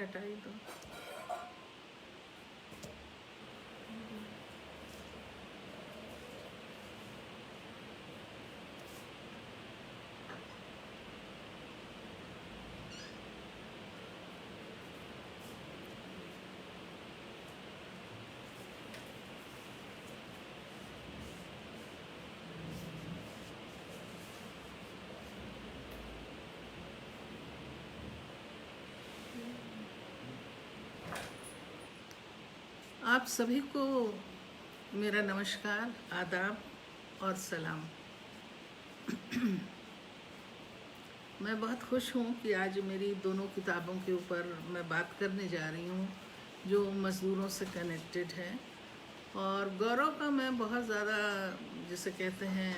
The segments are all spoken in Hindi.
हटाई दो। आप सभी को मेरा नमस्कार, आदाब और सलाम। मैं बहुत खुश हूँ कि आज मेरी दोनों किताबों के ऊपर मैं बात करने जा रही हूँ जो मज़दूरों से कनेक्टेड है। और गौरव का मैं बहुत ज़्यादा, जिसे कहते हैं,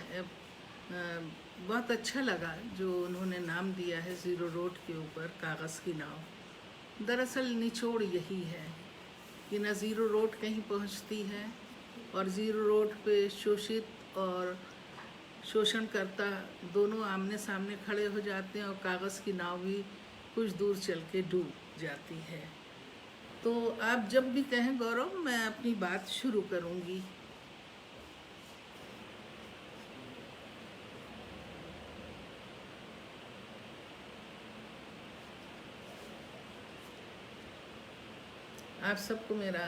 बहुत अच्छा लगा जो उन्होंने नाम दिया है ज़ीरो रोड के ऊपर कागज़ की नाव। दरअसल निचोड़ यही है कि न ज़ीरो रोड कहीं पहुंचती है और ज़ीरो रोड पे शोषित और शोषणकर्ता दोनों आमने सामने खड़े हो जाते हैं और कागज़ की नाव भी कुछ दूर चल के डूब जाती है। तो आप जब भी कहें गौरव, मैं अपनी बात शुरू करूंगी। आप सबको मेरा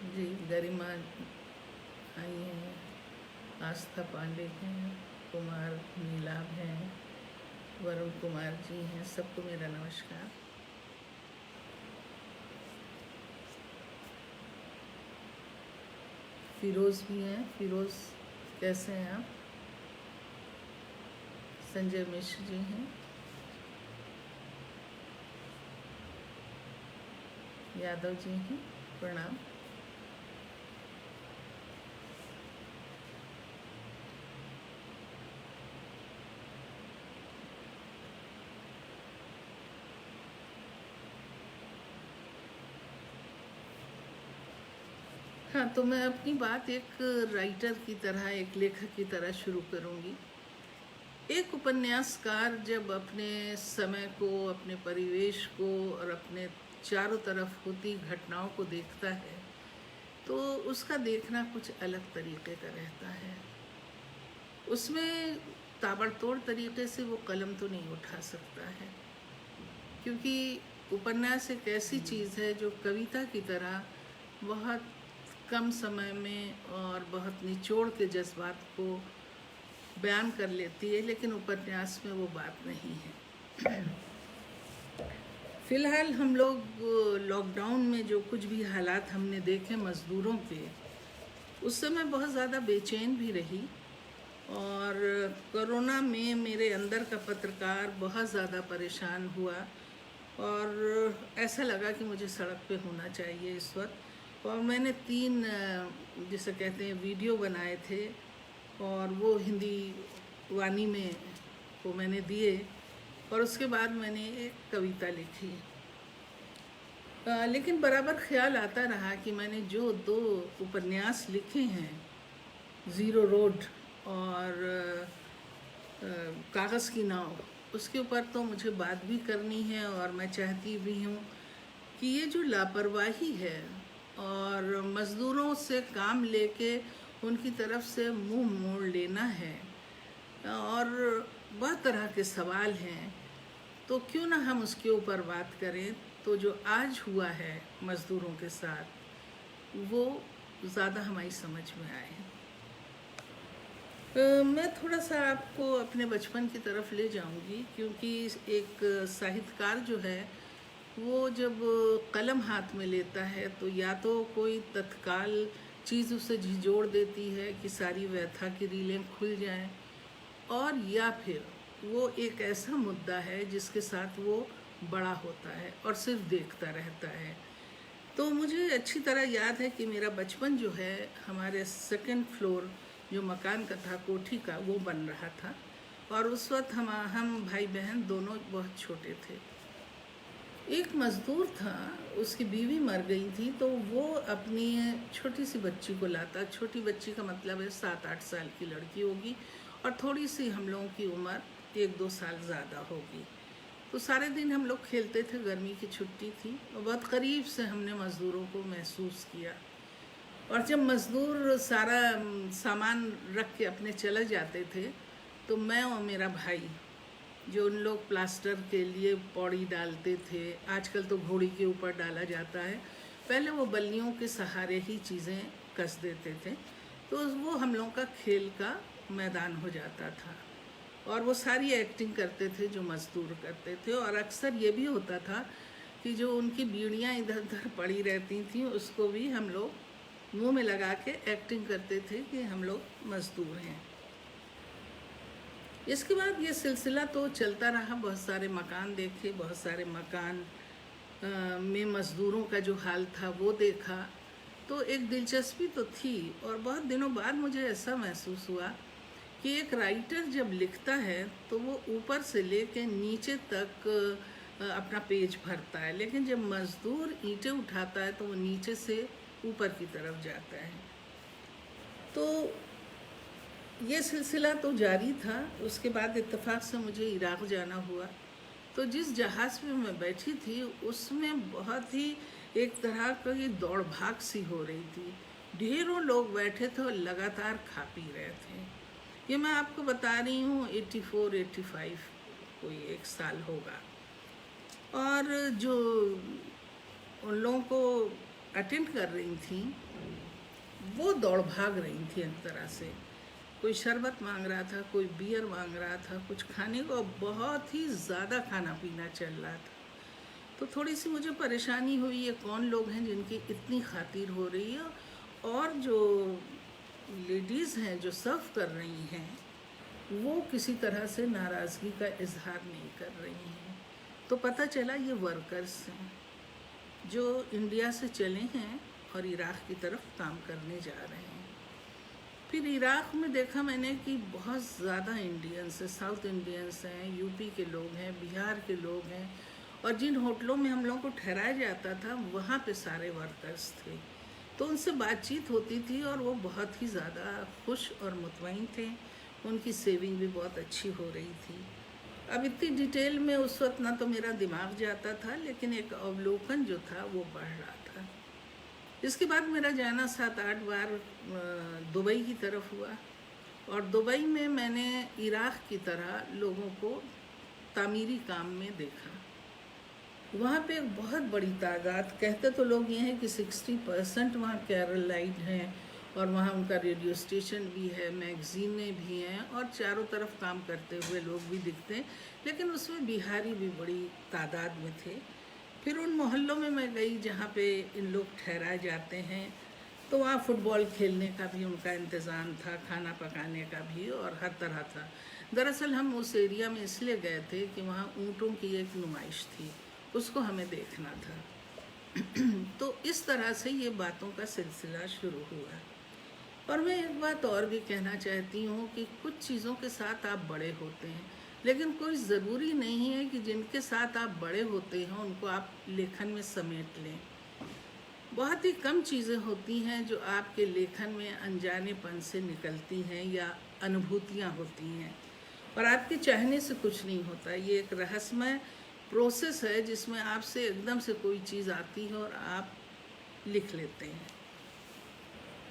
जी, गरिमा आई हैं, आस्था पांडे हैं, कुमार नीलाभ हैं, वरुण कुमार जी हैं, सबको मेरा नमस्कार। फिरोज़ भी हैं। फिरोज़ कैसे हैं आप? संजय मिश्र जी हैं, यादव जी हैं, प्रणाम। हाँ, तो मैं अपनी बात एक राइटर की तरह, एक लेखक की तरह शुरू करूँगी। एक उपन्यासकार जब अपने समय को, अपने परिवेश को और अपने चारों तरफ होती घटनाओं को देखता है तो उसका देखना कुछ अलग तरीके का रहता है। उसमें ताबड़तोड़ तरीके से वो कलम तो नहीं उठा सकता है, क्योंकि उपन्यास एक ऐसी चीज़ है जो कविता की तरह बहुत कम समय में और बहुत निचोड़ के जज्बात को बयान कर लेती है, लेकिन उपन्यास में वो बात नहीं है। फिलहाल हम लोग लॉकडाउन में जो कुछ भी हालात हमने देखे मज़दूरों के, उस समय बहुत ज़्यादा बेचैन भी रही। और कोरोना में मेरे अंदर का पत्रकार बहुत ज़्यादा परेशान हुआ और ऐसा लगा कि मुझे सड़क पे होना चाहिए इस वक्त। और मैंने 3 जिसे कहते हैं वीडियो बनाए थे और वो हिंदी वाणी में वो मैंने दिए और उसके बाद मैंने एक कविता लिखी। लेकिन बराबर ख्याल आता रहा कि मैंने जो 2 उपन्यास लिखे हैं, ज़ीरो रोड और कागज़ की नाव, उसके ऊपर तो मुझे बात भी करनी है। और मैं चाहती भी हूँ कि ये जो लापरवाही है और मज़दूरों से काम लेके उनकी तरफ से मुंह मोड़ लेना है और बहुत तरह के सवाल हैं, तो क्यों ना हम उसके ऊपर बात करें। तो जो आज हुआ है मज़दूरों के साथ वो ज़्यादा हमारी समझ में आए। मैं थोड़ा सा आपको अपने बचपन की तरफ ले जाऊंगी, क्योंकि एक साहित्यकार जो है वो जब कलम हाथ में लेता है तो या तो कोई तत्काल चीज़ उसे झिझोड़ देती है कि सारी व्यथा की रीलें खुल जाएं, और या फिर वो एक ऐसा मुद्दा है जिसके साथ वो बड़ा होता है और सिर्फ देखता रहता है। तो मुझे अच्छी तरह याद है कि मेरा बचपन जो है, हमारे 2nd फ्लोर जो मकान का था, कोठी का, वो बन रहा था और उस वक्त हम भाई बहन दोनों बहुत छोटे थे। एक मज़दूर था, उसकी बीवी मर गई थी, तो वो अपनी छोटी सी बच्ची को लाता। छोटी बच्ची का मतलब है 7-8 साल की लड़की होगी और थोड़ी सी हम लोगों की उम्र 1-2 साल ज़्यादा होगी। तो सारे दिन हम लोग खेलते थे, गर्मी की छुट्टी थी और बहुत करीब से हमने मज़दूरों को महसूस किया। और जब मज़दूर सारा सामान रख के अपने चले जाते थे तो मैं और मेरा भाई, जो उन लोग प्लास्टर के लिए पौड़ी डालते थे, आजकल तो घोड़ी के ऊपर डाला जाता है, पहले वो बल्लियों के सहारे ही चीज़ें कस देते थे, तो वो हम लोगों का खेल का मैदान हो जाता था। और वो सारी एक्टिंग करते थे जो मज़दूर करते थे। और अक्सर ये भी होता था कि जो उनकी बीड़ियाँ इधर उधर पड़ी रहती थी उसको भी हम लोग मुंह में लगा के एक्टिंग करते थे कि हम लोग मज़दूर हैं। इसके बाद ये सिलसिला तो चलता रहा, बहुत सारे मकान देखे, बहुत सारे मकान में मज़दूरों का जो हाल था वो देखा। तो एक दिलचस्पी तो थी और बहुत दिनों बाद मुझे ऐसा महसूस हुआ कि एक राइटर जब लिखता है तो वो ऊपर से लेके नीचे तक अपना पेज भरता है, लेकिन जब मज़दूर ईंटें उठाता है तो वो नीचे से ऊपर की तरफ जाता है। तो ये सिलसिला तो जारी था। उसके बाद इत्तेफाक से मुझे इराक़ जाना हुआ, तो जिस जहाज़ में मैं बैठी थी उसमें बहुत ही एक तरह की दौड़ भाग सी हो रही थी। ढेरों लोग बैठे थे और लगातार खा पी रहे थे। ये मैं आपको बता रही हूँ 84-85 कोई एक साल होगा। और जो उन लोगों को अटेंड कर रही थी वो दौड़ भाग रही थी एक तरह से। कोई शरबत मांग रहा था, कोई बियर मांग रहा था, कुछ खाने को, बहुत ही ज़्यादा खाना पीना चल रहा था। तो थोड़ी सी मुझे परेशानी हुई, ये कौन लोग हैं जिनकी इतनी खातिर हो रही है, और जो लेडीज़ हैं जो सर्व कर रही हैं वो किसी तरह से नाराज़गी का इजहार नहीं कर रही हैं। तो पता चला ये वर्कर्स हैं जो इंडिया से चले हैं और इराक़ की तरफ काम करने जा रहे हैं। फिर इराक़ में देखा मैंने कि बहुत ज़्यादा इंडियंस हैं, साउथ इंडियंस हैं, यूपी के लोग हैं, बिहार के लोग हैं, और जिन होटलों में हम लोगों को ठहराया जाता था वहाँ पे सारे वर्कर्स थे। तो उनसे बातचीत होती थी और वो बहुत ही ज़्यादा खुश और मुतमईन थे। उनकी सेविंग भी बहुत अच्छी हो रही थी। अब इतनी डिटेल में उस वक्त ना तो मेरा दिमाग जाता था, लेकिन एक अवलोकन जो था वो बढ़ रहा था। इसके बाद मेरा जाना 7-8 बार दुबई की तरफ हुआ, और दुबई में मैंने इराक़ की तरह लोगों को तामीरी काम में देखा। वहाँ पे एक बहुत बड़ी तादाद, कहते तो लोग ये हैं कि 60% वहाँ केरलाइट हैं, और वहाँ उनका रेडियो स्टेशन भी है, मैगज़ीनें भी हैं, और चारों तरफ काम करते हुए लोग भी दिखते हैं, लेकिन उसमें बिहारी भी बड़ी तादाद में थे। फिर उन मोहल्लों में मैं गई जहाँ पे इन लोग ठहराए जाते हैं, तो वहाँ फ़ुटबॉल खेलने का भी उनका इंतज़ाम था, खाना पकाने का भी, और हर तरह था। दरअसल हम उस एरिया में इसलिए गए थे कि वहाँ ऊँटों की एक नुमाइश थी, उसको हमें देखना था। तो इस तरह से ये बातों का सिलसिला शुरू हुआ। और मैं एक बात और भी कहना चाहती हूँ कि कुछ चीज़ों के साथ आप बड़े होते हैं, लेकिन कोई ज़रूरी नहीं है कि जिनके साथ आप बड़े होते हैं उनको आप लेखन में समेट लें। बहुत ही कम चीज़ें होती हैं जो आपके लेखन में अनजानेपन से निकलती हैं या अनुभूतियाँ होती हैं, और आपके चाहने से कुछ नहीं होता। ये एक रहस्यमय प्रोसेस है जिसमें आपसे एकदम से कोई चीज़ आती है और आप लिख लेते हैं।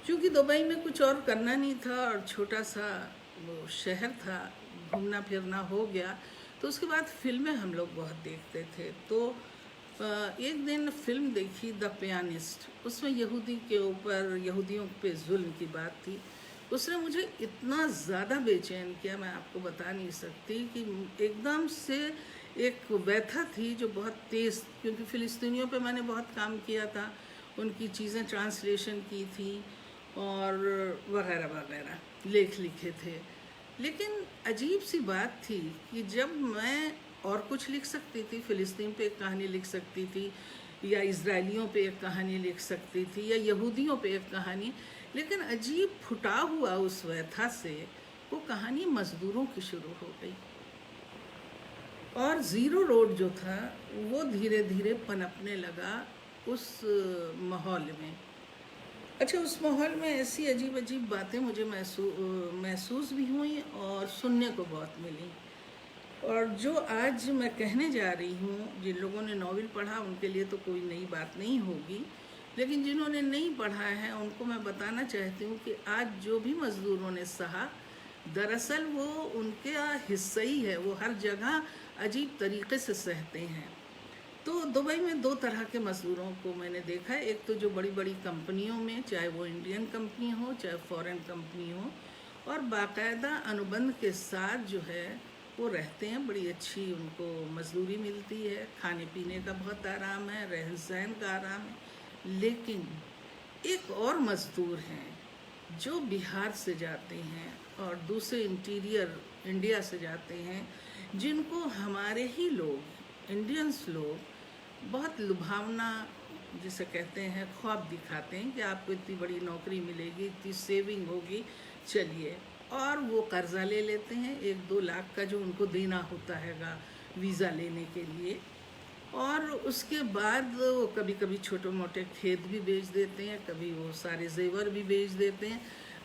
क्योंकि दुबई में कुछ और करना नहीं था और छोटा सा वो शहर था, घूमना फिरना हो गया, तो उसके बाद फिल्में हम लोग बहुत देखते थे। तो एक दिन फिल्म देखी द पियानिस्ट, उसमें यहूदी के ऊपर, यहूदियों पे जुल्म की बात थी। उसने मुझे इतना ज़्यादा बेचैन किया, मैं आपको बता नहीं सकती, कि एकदम से एक व्यथा थी जो बहुत तेज़, क्योंकि फ़िलिस्तीनियों पे मैंने बहुत काम किया था, उनकी चीज़ें ट्रांसलेशन की थी और वगैरह वगैरह लेख लिखे थे। लेकिन अजीब सी बात थी कि जब मैं और कुछ लिख सकती थी, फ़िलिस्तीन पे एक कहानी लिख सकती थी, या इजराइलियों पे एक कहानी लिख सकती थी, या यहूदियों पे एक कहानी, लेकिन अजीब फुटा हुआ उस व्यथा से वो कहानी मज़दूरों की शुरू हो गई। और ज़ीरो रोड जो था वो धीरे धीरे पनपने लगा उस माहौल में। अच्छा, उस माहौल में ऐसी अजीब अजीब बातें मुझे महसूस भी हुई और सुनने को बहुत मिली। और जो आज मैं कहने जा रही हूँ, जिन लोगों ने नॉवेल पढ़ा उनके लिए तो कोई नई बात नहीं होगी, लेकिन जिन्होंने नहीं पढ़ा है उनको मैं बताना चाहती हूँ कि आज जो भी मज़दूरों ने सहा, दरअसल वो उनके हिस्सा ही है। वो हर जगह अजीब तरीके से सहते हैं। तो दुबई में दो तरह के मज़दूरों को मैंने देखा है। एक तो जो बड़ी बड़ी कंपनियों में, चाहे वो इंडियन कंपनी हो चाहे फॉरेन कंपनी हो, और बाकायदा अनुबंध के साथ जो है वो रहते हैं। बड़ी अच्छी उनको मजदूरी मिलती है, खाने पीने का बहुत आराम है, रहन सहन का आराम है। लेकिन एक और मज़दूर हैं जो बिहार से जाते हैं और दूसरे इंटीरियर इंडिया से जाते हैं, जिनको हमारे ही लोग, इंडियंस लोग, बहुत लुभावना जिसे कहते हैं ख्वाब दिखाते हैं कि आपको इतनी बड़ी नौकरी मिलेगी, इतनी सेविंग होगी, चलिए। और वो कर्ज़ा ले लेते हैं 1-2 लाख का जो उनको देना होता हैगा वीज़ा लेने के लिए। और उसके बाद वो कभी कभी छोटे मोटे खेत भी बेच देते हैं, कभी वो सारे जेवर भी बेच देते हैं।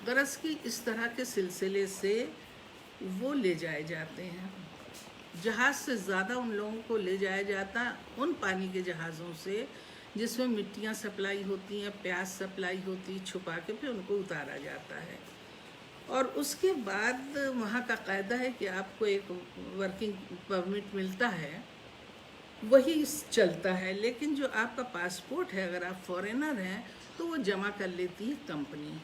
गरज की इस तरह के सिलसिले से वो ले जाए जाते हैं। जहाज़ से ज़्यादा उन लोगों को ले जाया जाता उन पानी के जहाज़ों से जिसमें मिट्टियाँ सप्लाई होती हैं, प्याज सप्लाई होती, छुपा के फिर उनको उतारा जाता है। और उसके बाद वहाँ का कायदा है कि आपको एक वर्किंग परमिट मिलता है, वही चलता है। लेकिन जो आपका पासपोर्ट है, अगर आप फॉरेनर हैं तो वो जमा कर लेती है कंपनी।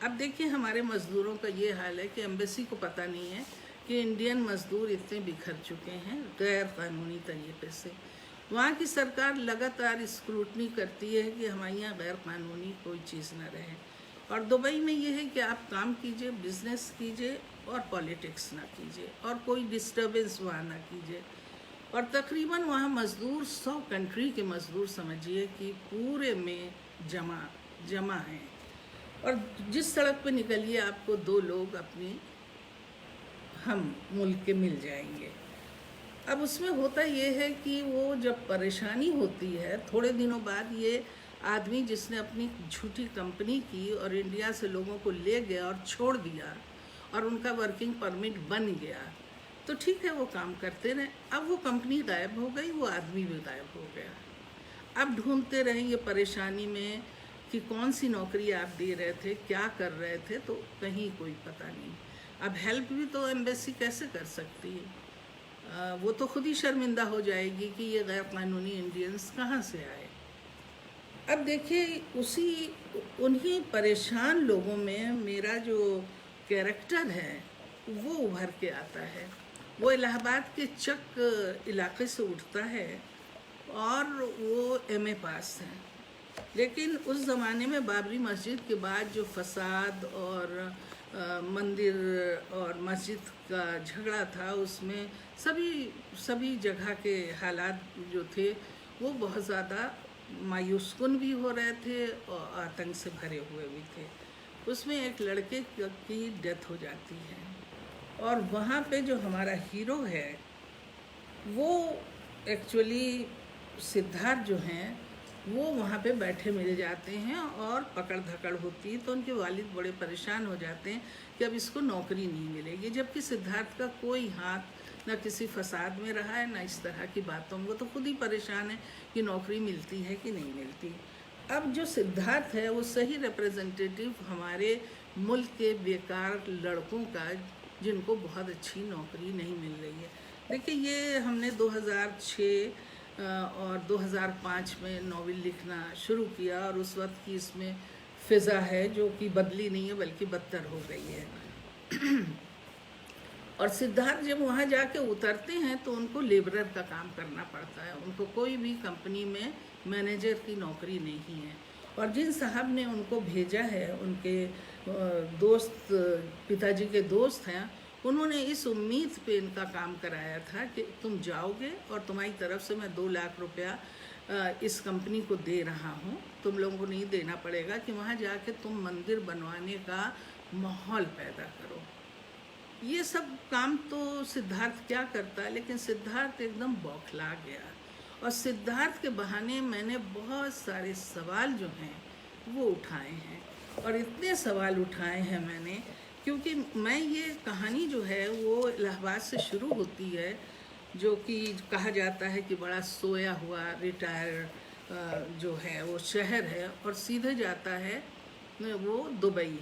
अब देखिए हमारे मज़दूरों का ये हाल है कि एम्बेसी को पता नहीं है कि इंडियन मज़दूर इतने बिखर चुके हैं गैर कानूनी तरीके से। वहाँ की सरकार लगातार स्क्रूटनी करती है कि हमारे यहाँ गैर कानूनी कोई चीज़ न रहे। और दुबई में ये है कि आप काम कीजिए, बिजनेस कीजिए और पॉलिटिक्स ना कीजिए, और कोई डिस्टर्बेंस वहाँ ना कीजिए। और तकरीबन वहाँ मज़दूर 100 कंट्री के मज़दूर समझिए कि पूरे में जमा हैं। और जिस सड़क पे निकलिए आपको 2 लोग अपनी हम मुल्क के मिल जाएंगे। अब उसमें होता ये है कि वो जब परेशानी होती है, थोड़े दिनों बाद ये आदमी जिसने अपनी झूठी कंपनी की और इंडिया से लोगों को ले गया और छोड़ दिया और उनका वर्किंग परमिट बन गया, तो ठीक है वो काम करते रहे। अब वो कंपनी गायब हो गई, वो आदमी भी गायब हो गया। अब ढूंढते रहेंगे परेशानी में कि कौन सी नौकरी आप दे रहे थे, क्या कर रहे थे, तो कहीं कोई पता नहीं। अब हेल्प भी तो एम्बेसी कैसे कर सकती है? वो तो खुद ही शर्मिंदा हो जाएगी कि ये गैर कानूनी इंडियंस कहाँ से आए। अब देखिए उन्हीं परेशान लोगों में मेरा जो कैरेक्टर है वो उभर के आता है। वो इलाहाबाद के चक इलाके से उठता है और वो एमए पास है। लेकिन उस ज़माने में बाबरी मस्जिद के बाद जो फसाद और मंदिर और मस्जिद का झगड़ा था, उसमें सभी जगह के हालात जो थे वो बहुत ज़्यादा मायूसकुन भी हो रहे थे और आतंक से भरे हुए भी थे। उसमें एक लड़के की डेथ हो जाती है और वहाँ पे जो हमारा हीरो है वो एक्चुअली सिद्धार्थ जो हैं वो वहाँ पे बैठे मिल जाते हैं और पकड़ धकड़ होती है। तो उनके वालिद बड़े परेशान हो जाते हैं कि अब इसको नौकरी नहीं मिलेगी, जबकि सिद्धार्थ का कोई हाथ ना किसी फसाद में रहा है ना इस तरह की बातों में। वो तो खुद ही परेशान है कि नौकरी मिलती है कि नहीं मिलती। अब जो सिद्धार्थ है वो सही रिप्रेजेंटेटिव हमारे मुल्क के बेकार लड़कों का, जिनको बहुत अच्छी नौकरी नहीं मिल रही है। देखिए ये हमने 2006 और 2005 में नॉवेल लिखना शुरू किया और उस वक्त की इसमें फ़िज़ा है जो कि बदली नहीं है बल्कि बदतर हो गई है। और सिद्धार्थ जब वहाँ जाके उतरते हैं तो उनको लेबरर का काम करना पड़ता है, उनको कोई भी कंपनी में मैनेजर की नौकरी नहीं है। और जिन साहब ने उनको भेजा है, उनके दोस्त, पिताजी के दोस्त हैं, उन्होंने इस उम्मीद पे इनका काम कराया था कि तुम जाओगे और तुम्हारी तरफ से मैं 2 लाख रुपया इस कंपनी को दे रहा हूँ, तुम लोगों को नहीं देना पड़ेगा, कि वहाँ जाके तुम मंदिर बनवाने का माहौल पैदा करो। ये सब काम तो सिद्धार्थ क्या करता, लेकिन सिद्धार्थ एकदम बौखला गया। और सिद्धार्थ के बहाने मैंने बहुत सारे सवाल जो हैं वो उठाए हैं, और इतने सवाल उठाए हैं मैंने क्योंकि मैं ये कहानी जो है वो इलाहाबाद से शुरू होती है, जो कि कहा जाता है कि बड़ा सोया हुआ रिटायर जो है वो शहर है, और सीधे जाता है वो दुबई।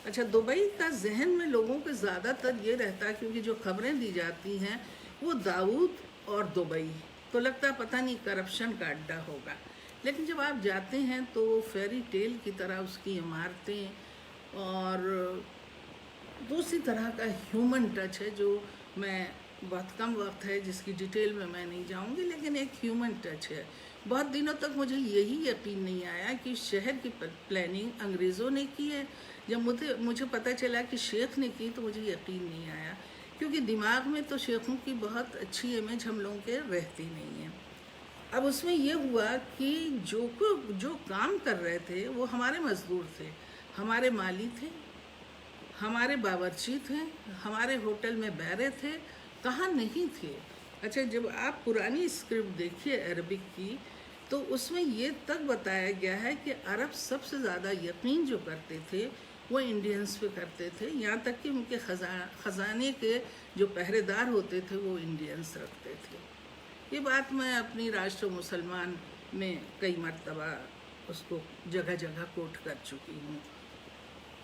अच्छा, दुबई का जहन में लोगों के ज़्यादातर ये रहता है, क्योंकि जो खबरें दी जाती हैं वो दाऊद और दुबई, तो लगता है पता नहीं करप्शन का अड्डा होगा। लेकिन जब आप जाते हैं तो फेरी टेल की तरह उसकी इमारतें और दूसरी तरह का ह्यूमन टच है, जो मैं बहुत कम वक्त है जिसकी डिटेल में मैं नहीं जाऊंगी, लेकिन एक ह्यूमन टच है। बहुत दिनों तक मुझे यही यकीन नहीं आया कि शहर की प्लानिंग अंग्रेज़ों ने की है। जब मुझे पता चला कि शेख ने की तो मुझे यकीन नहीं आया, क्योंकि दिमाग में तो शेखों की बहुत अच्छी इमेज हम लोगों के रहती नहीं है। अब उसमें ये हुआ कि जो काम कर रहे थे वो हमारे मज़दूर थे, हमारे माली थे, हमारे बावर्ची थे, हमारे होटल में बैरे थे, कहाँ नहीं थे। अच्छा, जब आप पुरानी स्क्रिप्ट देखिए अरबिक की, तो उसमें ये तक बताया गया है कि अरब सबसे ज़्यादा यकीन जो करते थे वो इंडियंस पे करते थे, यहाँ तक कि उनके ख़जाने के जो पहरेदार होते थे वो इंडियंस रखते थे। ये बात मैं अपनी राष्ट्र मुसलमान में कई मरतबा उसको जगह जगह कोट कर चुकी हूँ।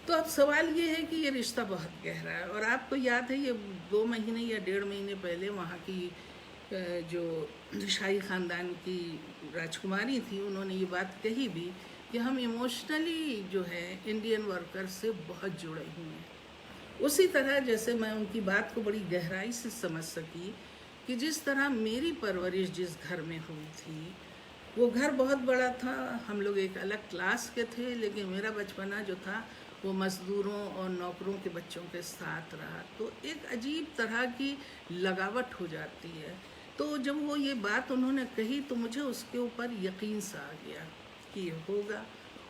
तो अब सवाल ये है कि ये रिश्ता बहुत गहरा है, और आपको याद है ये 2 महीने या 1.5 महीने पहले वहाँ की जो शाही ख़ानदान की राजकुमारी थी, उन्होंने ये बात कही भी कि हम इमोशनली जो है इंडियन वर्कर से बहुत जुड़े हुए हैं। उसी तरह जैसे मैं उनकी बात को बड़ी गहराई से समझ सकी कि जिस तरह मेरी परवरिश जिस घर में हुई थी वो घर बहुत बड़ा था, हम लोग एक अलग क्लास के थे, लेकिन मेरा बचपना जो था वो मज़दूरों और नौकरों के बच्चों के साथ रहा, तो एक अजीब तरह की लगावट हो जाती है। तो जब वो ये बात उन्होंने कही तो मुझे उसके ऊपर यकीन सा आ गया कि ये होगा,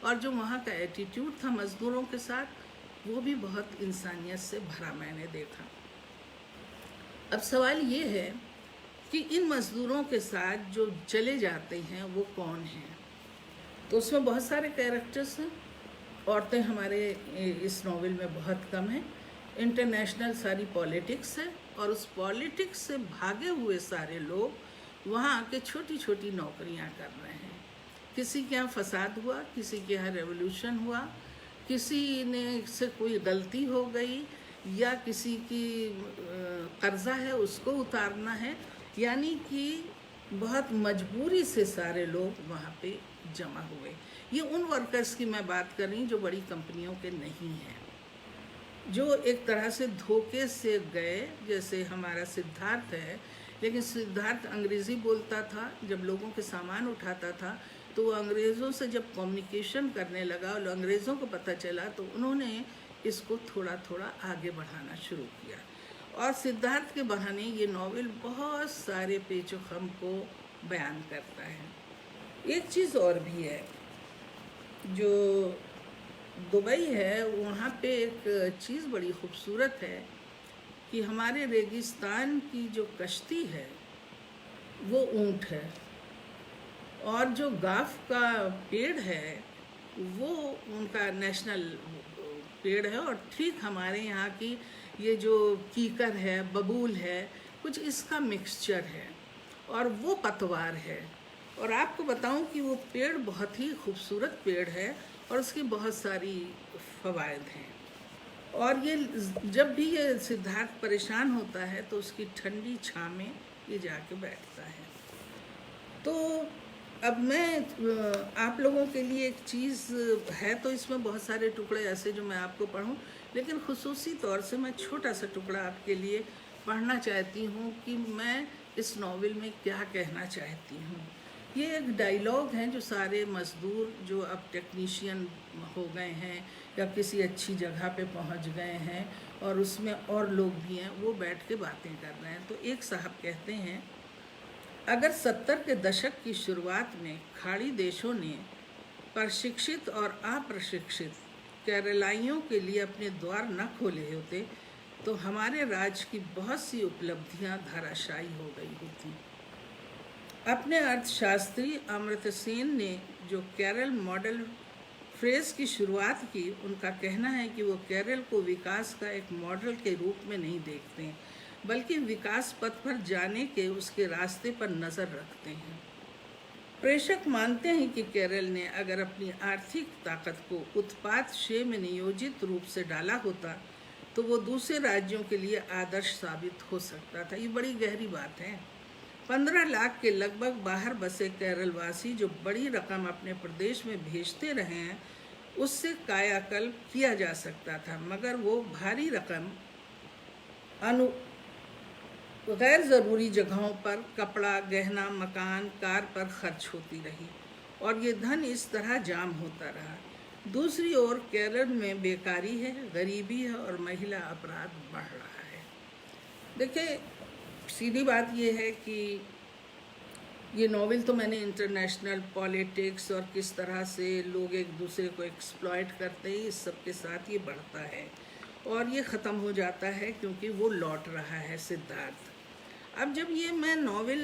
और जो वहाँ का एटीट्यूड था मज़दूरों के साथ वो भी बहुत इंसानियत से भरा मैंने देखा। अब सवाल ये है कि इन मज़दूरों के साथ जो चले जाते हैं वो कौन हैं? तो उसमें बहुत सारे कैरेक्टर्स हैं। औरतें हमारे इस नावल में बहुत कम हैं। इंटरनेशनल सारी पॉलिटिक्स है, और उस पॉलिटिक्स से भागे हुए सारे लोग वहाँ आके छोटी छोटी नौकरियाँ कर रहे हैं। किसी के यहाँ फसाद हुआ, किसी के यहाँ रेवोल्यूशन हुआ, किसी ने से कोई गलती हो गई, या किसी की कर्जा है उसको उतारना है, यानी कि बहुत मजबूरी से सारे लोग वहाँ पे जमा हुए। ये उन वर्कर्स की मैं बात कर रही हूँ जो बड़ी कंपनियों के नहीं हैं, जो एक तरह से धोखे से गए। जैसे हमारा सिद्धार्थ है, लेकिन सिद्धार्थ अंग्रेज़ी बोलता था, जब लोगों के सामान उठाता था तो वो अंग्रेज़ों से जब कम्युनिकेशन करने लगा और अंग्रेज़ों को पता चला तो उन्होंने इसको थोड़ा थोड़ा आगे बढ़ाना शुरू किया, और सिद्धार्थ के बहाने ये नावल बहुत सारे पेचो खम को बयान करता है। एक चीज़ और भी है, जो दुबई है वहाँ पे एक चीज़ बड़ी खूबसूरत है कि हमारे रेगिस्तान की जो कश्ती है वो ऊँट है, और जो गाफ का पेड़ है वो उनका नेशनल पेड़ है, और ठीक हमारे यहाँ की ये जो कीकर है, बबूल है, कुछ इसका मिक्सचर है, और वो पतवार है। और आपको बताऊं कि वो पेड़ बहुत ही खूबसूरत पेड़ है और उसकी बहुत सारी फ़वाइद हैं। और ये जब भी ये सिद्धार्थ परेशान होता है तो उसकी ठंडी छाँ में ये जाके बैठता है। तो अब मैं आप लोगों के लिए एक चीज़ है, तो इसमें बहुत सारे टुकड़े ऐसे जो मैं आपको पढ़ूं, लेकिन खुसूसी तौर से मैं छोटा सा टुकड़ा आपके लिए पढ़ना चाहती हूँ कि मैं इस नावल में क्या कहना चाहती हूँ। ये एक डायलॉग है जो सारे मज़दूर जो अब टेक्नीशियन हो गए हैं या किसी अच्छी जगह पे पहुंच गए हैं, और उसमें और लोग भी हैं, वो बैठ के बातें कर रहे हैं। तो एक साहब कहते हैं, अगर 70 के दशक की शुरुआत में खाड़ी देशों ने प्रशिक्षित और अप्रशिक्षित केरलाइयों के लिए अपने द्वार न खोले होते तो हमारे राज्य की बहुत सी उपलब्धियां धराशायी हो गई होती। अपने अर्थशास्त्री अमर्त्य सेन ने जो केरल मॉडल फ्रेज की शुरुआत की, उनका कहना है कि वो केरल को विकास का एक मॉडल के रूप में नहीं देखते हैं, बल्कि विकास पथ पर जाने के उसके रास्ते पर नज़र रखते हैं। प्रेषक मानते हैं कि केरल ने अगर अपनी आर्थिक ताकत को उत्पाद क्षेत्र में नियोजित रूप से डाला होता तो वो दूसरे राज्यों के लिए आदर्श साबित हो सकता था। ये बड़ी गहरी बात है। 15 लाख के लगभग बाहर बसे केरल वासी जो बड़ी रकम अपने प्रदेश में भेजते रहे हैं, उससे कायाकल्प किया जा सकता था, मगर वो भारी रकम गैर ज़रूरी जगहों पर कपड़ा, गहना, मकान, कार पर खर्च होती रही और ये धन इस तरह जाम होता रहा। दूसरी ओर केरल में बेकारी है, गरीबी है और महिला अपराध बढ़ रहा है। देखिए, सीधी बात ये है कि ये नॉवेल तो मैंने इंटरनेशनल पॉलिटिक्स और किस तरह से लोग एक दूसरे को एक्सप्लॉइट करते हैं, इस सब के साथ ये बढ़ता है और ये ख़त्म हो जाता है क्योंकि वो लौट रहा है सिद्धार्थ। अब जब ये मैं नॉवेल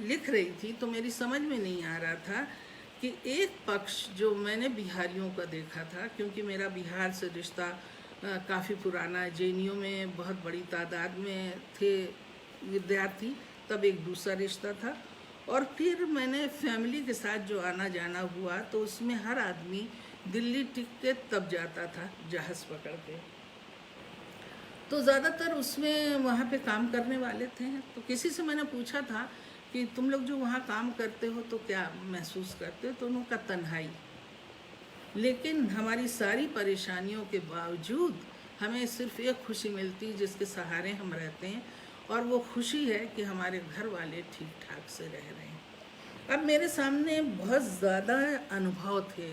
लिख रही थी तो मेरी समझ में नहीं आ रहा था कि एक पक्ष जो मैंने बिहारियों का देखा था, क्योंकि मेरा बिहार से रिश्ता काफ़ी पुराना है, जेएनयू में बहुत बड़ी तादाद में थे विद्यार्थी, तब एक दूसरा रिश्ता था और फिर मैंने फैमिली के साथ जो आना जाना हुआ तो उसमें हर आदमी दिल्ली टिक के तब जाता था जहाज़ पकड़ के, तो ज़्यादातर उसमें वहाँ पे काम करने वाले थे। तो किसी से मैंने पूछा था कि तुम लोग जो वहाँ काम करते हो तो क्या महसूस करते हो, तो उनका तन्हाई, लेकिन हमारी सारी परेशानियों के बावजूद हमें सिर्फ एक खुशी मिलती जिसके सहारे हम रहते हैं और वो खुशी है कि हमारे घर वाले ठीक ठाक से रह रहे हैं। अब मेरे सामने बहुत ज़्यादा अनुभव थे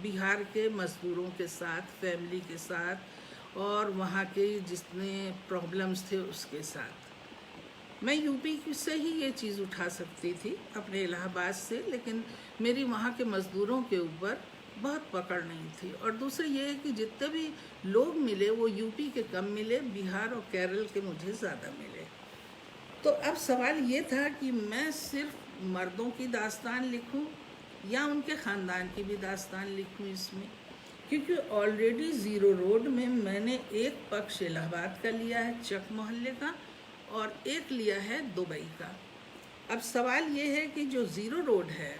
बिहार के मज़दूरों के साथ, फैमिली के साथ और वहाँ के जितने प्रॉब्लम्स थे उसके साथ। मैं यूपी से ही ये चीज़ उठा सकती थी अपने इलाहाबाद से, लेकिन मेरी वहाँ के मज़दूरों के ऊपर बहुत पकड़ नहीं थी। और दूसरा ये है कि जितने भी लोग मिले वो यूपी के कम मिले, बिहार और केरल के मुझे ज़्यादा मिले। तो अब सवाल ये था कि मैं सिर्फ मर्दों की दास्तान लिखूं या उनके ख़ानदान की भी दास्तान लिखूं इसमें, क्योंकि ऑलरेडी ज़ीरो रोड में मैंने एक पक्ष इलाहाबाद का लिया है, चक मोहल्ले का, और एक लिया है दुबई का। अब सवाल ये है कि जो ज़ीरो रोड है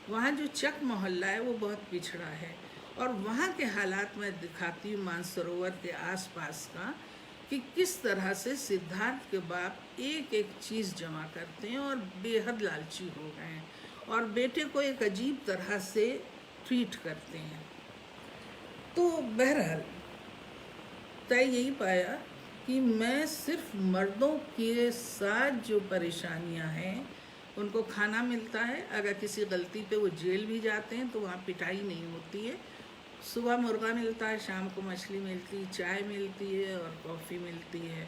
वहाँ जो चक मोहल्ला है वो बहुत पिछड़ा है और वहाँ के हालात मैं दिखाती हूँ मानसरोवर के आसपास का, कि किस तरह से सिद्धार्थ के बाप एक एक चीज़ जमा करते हैं और बेहद लालची हो गए हैं और बेटे को एक अजीब तरह से ट्रीट करते हैं। तो बहरहाल तय यही पाया कि मैं सिर्फ मर्दों के साथ जो परेशानियां हैं, उनको खाना मिलता है, अगर किसी गलती पे वो जेल भी जाते हैं तो वहाँ पिटाई नहीं होती है, सुबह मुर्गा मिलता है, शाम को मछली मिलती है, चाय मिलती है और कॉफ़ी मिलती है।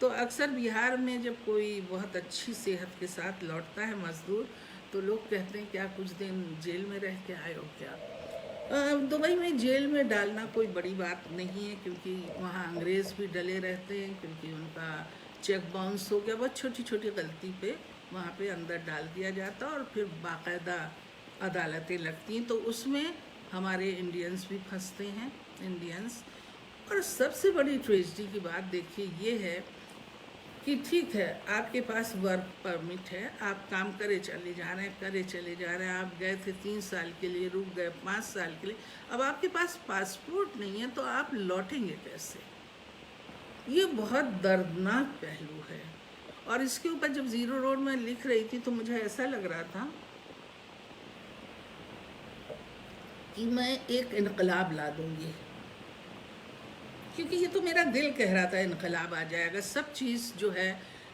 तो अक्सर बिहार में जब कोई बहुत अच्छी सेहत के साथ लौटता है मज़दूर तो लोग कहते हैं क्या कुछ दिन जेल में रह के आए हो क्या। दुबई में जेल में डालना कोई बड़ी बात नहीं है, क्योंकि वहाँ अंग्रेज़ भी डले रहते हैं, क्योंकि उनका चेक बाउंस हो गया, बहुत छोटी छोटी गलती पे वहाँ पे अंदर डाल दिया जाता और फिर बाकायदा अदालतें लगती हैं, तो उसमें हमारे इंडियंस भी फंसते हैं, इंडियंस। और सबसे बड़ी ट्रेजेडी की बात देखिए ये है कि ठीक है आपके पास वर्क परमिट है, आप काम करे चले जा रहे हैं, आप गए थे 3 साल के लिए, रुक गए 5 साल के लिए, अब आपके पास पासपोर्ट नहीं है तो आप लौटेंगे कैसे। ये बहुत दर्दनाक पहलू है। और इसके ऊपर जब ज़ीरो रोड में लिख रही थी तो मुझे ऐसा लग रहा था कि मैं एक इनकलाब ला दूंगी, क्योंकि ये तो मेरा दिल कह रहा था इनकलाब आ जाएगा, सब चीज़ जो है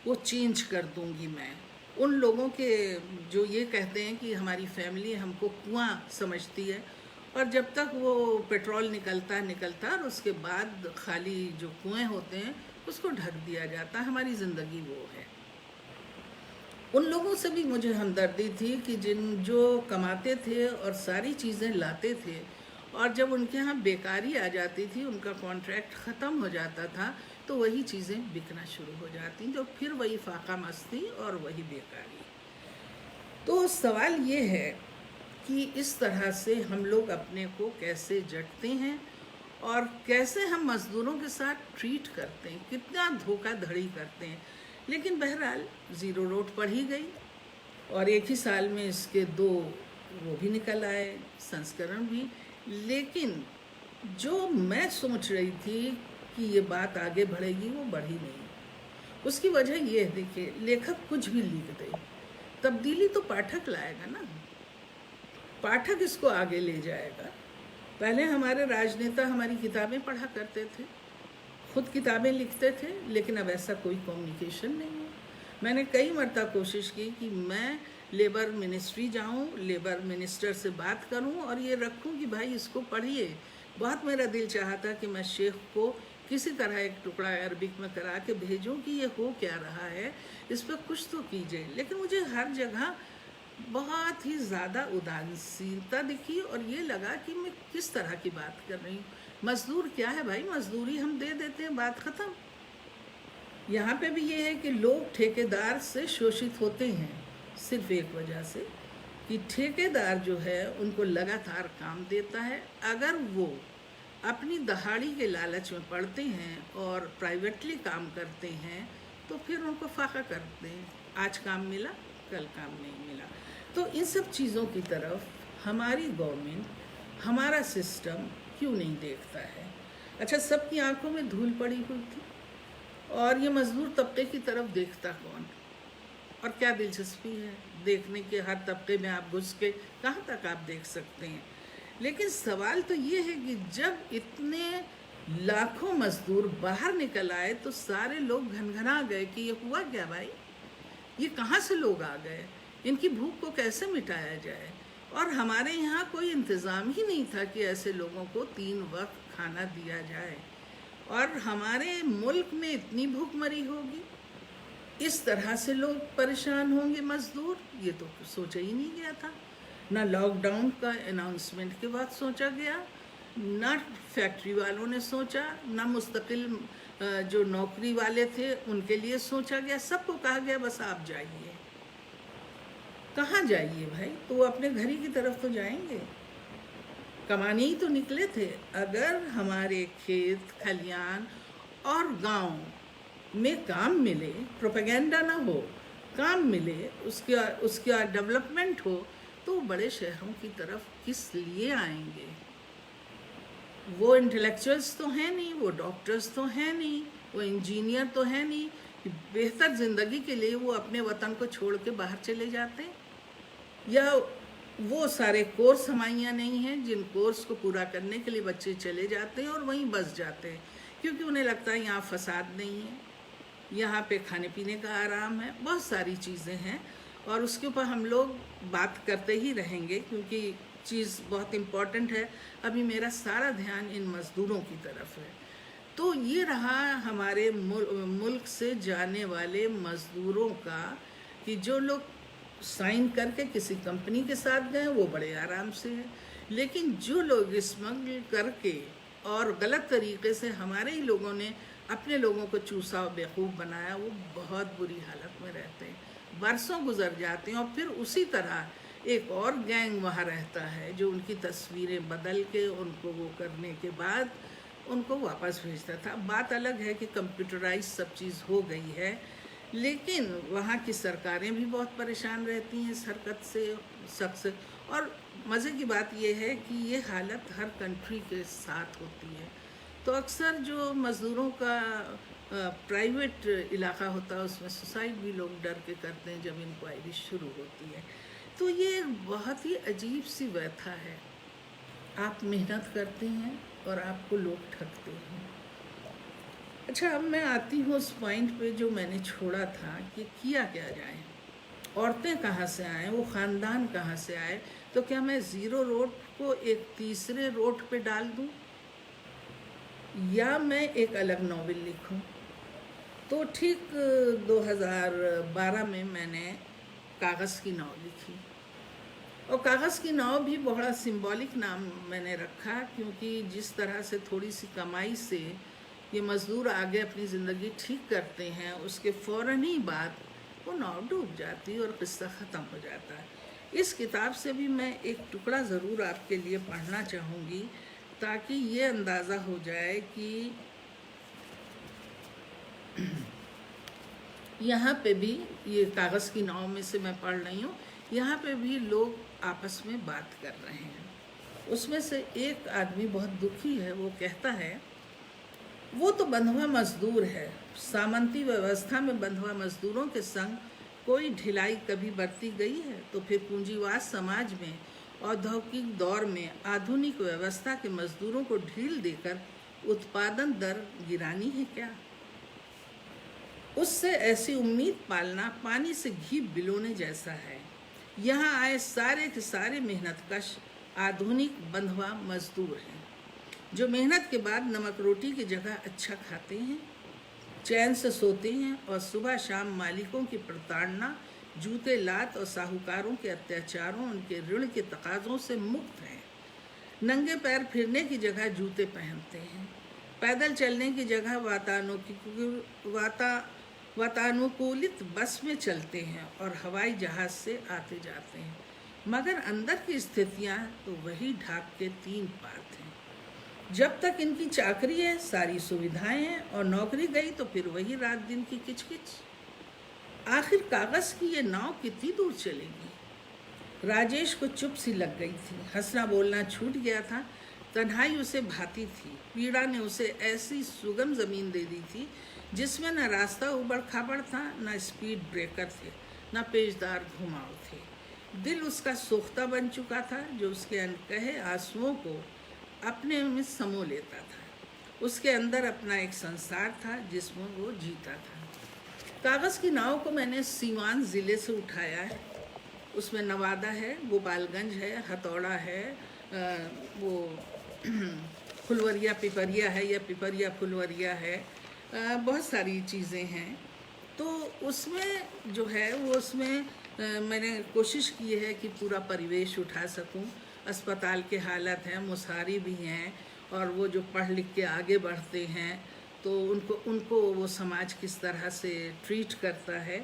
वो चेंज कर दूंगी मैं। उन लोगों के जो ये कहते हैं कि हमारी फैमिली हमको कुआं समझती है और जब तक वो पेट्रोल निकलता और उसके बाद खाली जो कुएं होते हैं उसको ढक दिया जाता है, हमारी ज़िंदगी वो है। उन लोगों से भी मुझे हमदर्दी थी कि जो कमाते थे और सारी चीज़ें लाते थे और जब उनके यहाँ बेकारी आ जाती थी, उनका कॉन्ट्रैक्ट ख़त्म हो जाता था तो वही चीज़ें बिकना शुरू हो जाती, तो फिर वही फाका मस्ती और वही बेकारी। तो सवाल ये है कि इस तरह से हम लोग अपने को कैसे जटते हैं और कैसे हम मज़दूरों के साथ ट्रीट करते हैं, कितना धोखाधड़ी करते हैं। लेकिन बहरहाल ज़ीरो रोड पढ़ ही गई और एक ही साल में इसके 2 वो भी निकल आए, संस्करण भी। लेकिन जो मैं सोच रही थी कि ये बात आगे बढ़ेगी, वो बढ़ी नहीं। उसकी वजह ये है, देखिए, लेखक कुछ भी लिख दे, तब्दीली तो पाठक लाएगा ना, पाठक इसको आगे ले जाएगा। पहले हमारे राजनेता हमारी किताबें पढ़ा करते थे, खुद किताबें लिखते थे, लेकिन अब ऐसा कोई कम्युनिकेशन नहीं है। मैंने कई मरतबा कोशिश की कि मैं लेबर मिनिस्ट्री जाऊं, लेबर मिनिस्टर से बात करूं और ये रखूं कि भाई इसको पढ़िए। बहुत मेरा दिल चाहा था कि मैं शेख को किसी तरह एक टुकड़ा अरबिक में करा के भेजूं कि ये हो क्या रहा है, इस पर कुछ तो कीजिए। लेकिन मुझे हर जगह बहुत ही ज़्यादा उदासीनता दिखी और ये लगा कि मैं किस तरह की बात कर रही हूँ। मज़दूर क्या है भाई, मज़दूरी हम दे देते हैं, बात ख़त्म। यहाँ पे भी ये है कि लोग ठेकेदार से शोषित होते हैं सिर्फ एक वजह से कि ठेकेदार जो है उनको लगातार काम देता है। अगर वो अपनी दहाड़ी के लालच में पड़ते हैं और प्राइवेटली काम करते हैं तो फिर उनको फाका करते हैं, आज काम मिला कल काम नहीं मिला। तो इन सब चीज़ों की तरफ हमारी गवर्नमेंट, हमारा सिस्टम क्यों नहीं देखता है? अच्छा, सबकी आंखों में धूल पड़ी हुई थी और ये मज़दूर तबके की तरफ देखता कौन? और क्या दिलचस्पी है देखने के, हर तबके में आप घुस के कहाँ तक आप देख सकते हैं। लेकिन सवाल तो ये है कि जब इतने लाखों मज़दूर बाहर निकल आए तो सारे लोग घनघना गए कि ये हुआ क्या भाई, ये कहाँ से लोग आ गए, इनकी भूख को कैसे मिटाया जाए। और हमारे यहाँ कोई इंतज़ाम ही नहीं था कि ऐसे लोगों को 3 वक्त खाना दिया जाए और हमारे मुल्क में इतनी भूखमरी होगी, इस तरह से लोग परेशान होंगे मज़दूर, ये तो सोचा ही नहीं गया था। ना लॉकडाउन का अनाउंसमेंट के बाद सोचा गया, ना फैक्ट्री वालों ने सोचा, ना मुस्तकिल जो नौकरी वाले थे उनके लिए सोचा गया। सबको कहा गया बस आप जाइए। कहाँ जाइए भाई? तो वो अपने घर ही की तरफ तो जाएंगे, कमाने ही तो निकले थे। अगर हमारे खेत खलियान और गांव में काम मिले, प्रोपेगेंडा ना हो, काम मिले, उसका डेवलपमेंट हो, तो बड़े शहरों की तरफ किस लिए आएंगे? वो इंटेलेक्चुअल्स तो हैं नहीं, वो डॉक्टर्स तो हैं नहीं, वो इंजीनियर तो हैं नहीं कि बेहतर ज़िंदगी के लिए वो अपने वतन को छोड़ के बाहर चले जाते हैं। या वो सारे कोर्स हमारे यहाँ नहीं हैं जिन कोर्स को पूरा करने के लिए बच्चे चले जाते हैं और वहीं बस जाते हैं, क्योंकि उन्हें लगता है यहाँ फसाद नहीं है, यहाँ पे खाने पीने का आराम है, बहुत सारी चीज़ें हैं। और उसके ऊपर हम लोग बात करते ही रहेंगे क्योंकि चीज़ बहुत इम्पॉर्टेंट है। अभी मेरा सारा ध्यान इन मज़दूरों की तरफ है। तो ये रहा हमारे मुल्क से जाने वाले मज़दूरों का कि जो लोग साइन करके किसी कंपनी के साथ गए वो बड़े आराम से हैं, लेकिन जो लोग स्मगल करके और गलत तरीके से हमारे ही लोगों ने अपने लोगों को चूसा और बेवकूफ़ बनाया, वो बहुत बुरी हालत में रहते हैं, बरसों गुजर जाते हैं। और फिर उसी तरह एक और गैंग वहाँ रहता है जो उनकी तस्वीरें बदल के उनको वो करने के बाद उनको वापस भेजता था। बात अलग है कि कंप्यूटराइज सब चीज़ हो गई है, लेकिन वहाँ की सरकारें भी बहुत परेशान रहती हैं इस हरकत से, शख्स। और मज़े की बात यह है कि ये हालत हर कंट्री के साथ होती है। तो अक्सर जो मज़दूरों का प्राइवेट इलाका होता है उसमें सुसाइड भी लोग डर के करते हैं जब इंक्वायरी शुरू होती है। तो ये बहुत ही अजीब सी व्यथा है, आप मेहनत करते हैं और आपको लोग ठगते हैं। अच्छा, अब मैं आती हूँ उस पॉइंट पे जो मैंने छोड़ा था कि किया क्या जाए, औरतें कहाँ से आएँ, वो ख़ानदान कहाँ से आए। तो क्या मैं ज़ीरो रोड को एक तीसरे रोड पे डाल दूँ या मैं एक अलग नॉवेल लिखूँ? तो ठीक 2012 में मैंने कागज़ की नाव लिखी, और कागज़ की नाव भी बड़ा सिंबॉलिक नाम मैंने रखा क्योंकि जिस तरह से थोड़ी सी कमाई से ये मज़दूर आगे अपनी ज़िंदगी ठीक करते हैं, उसके फ़ौरन ही बाद वो नाव डूब जाती है और किस्सा ख़त्म हो जाता है। इस किताब से भी मैं एक टुकड़ा ज़रूर आपके लिए पढ़ना चाहूँगी, ताकि ये अंदाज़ा हो जाए कि यहाँ पे भी, ये कागज़ की नाव में से मैं पढ़ रही हूँ, यहाँ पे भी लोग आपस में बात कर रहे हैं। उसमें से एक आदमी बहुत दुखी है, वो कहता है वो तो बंधुआ मजदूर है, सामंती व्यवस्था में बंधुआ मजदूरों के संग कोई ढिलाई कभी बरती गई है तो फिर पूंजीवाद समाज में औद्योगिक दौर में आधुनिक व्यवस्था के मजदूरों को ढील देकर उत्पादन दर गिरानी है क्या? उससे ऐसी उम्मीद पालना पानी से घी बिलोने जैसा है। यहाँ आए सारे के सारे मेहनतकश आधुनिक बंधुआ मजदूर हैं, जो मेहनत के बाद नमक रोटी की जगह अच्छा खाते हैं, चैन से सोते हैं और सुबह शाम मालिकों की प्रताड़ना, जूते लात और साहूकारों के अत्याचारों, उनके ऋण के तकाज़ों से मुक्त हैं। नंगे पैर फिरने की जगह जूते पहनते हैं, पैदल चलने की जगह वातानुकूलित बस में चलते हैं और हवाई जहाज़ से आते जाते हैं। मगर अंदर की स्थितियाँ तो वही ढाक के 3 पात हैं। जब तक इनकी चाकरी है सारी सुविधाएं हैं, और नौकरी गई तो फिर वही रात दिन की किचकिच। आखिर कागज़ की ये नाव कितनी दूर चलेगी? राजेश को चुप सी लग गई थी, हंसना बोलना छूट गया था। तन्हाई उसे भाती थी। पीड़ा ने उसे ऐसी सुगम ज़मीन दे दी थी जिसमें न रास्ता उबड़ खाबड़ था, न स्पीड ब्रेकर थे, न पेचदार घुमाव थे। दिल उसका सोख्ता बन चुका था, जो उसके अनकहे आंसुओं को अपने में समो लेता था। उसके अंदर अपना एक संसार था जिसमें वो जीता था। कागज़ की नाव को मैंने सीवान ज़िले से उठाया है। उसमें नवादा है, गोपालगंज है, हथौड़ा है, वो फुलवरिया पिपरिया है या पिपरिया फुलवरिया है, बहुत सारी चीज़ें हैं। तो उसमें जो है वो उसमें मैंने कोशिश की है कि पूरा परिवेश उठा सकूं। अस्पताल के हालत हैं, मुसारी भी हैं, और वो जो पढ़ लिख के आगे बढ़ते हैं तो उनको वो समाज किस तरह से ट्रीट करता है।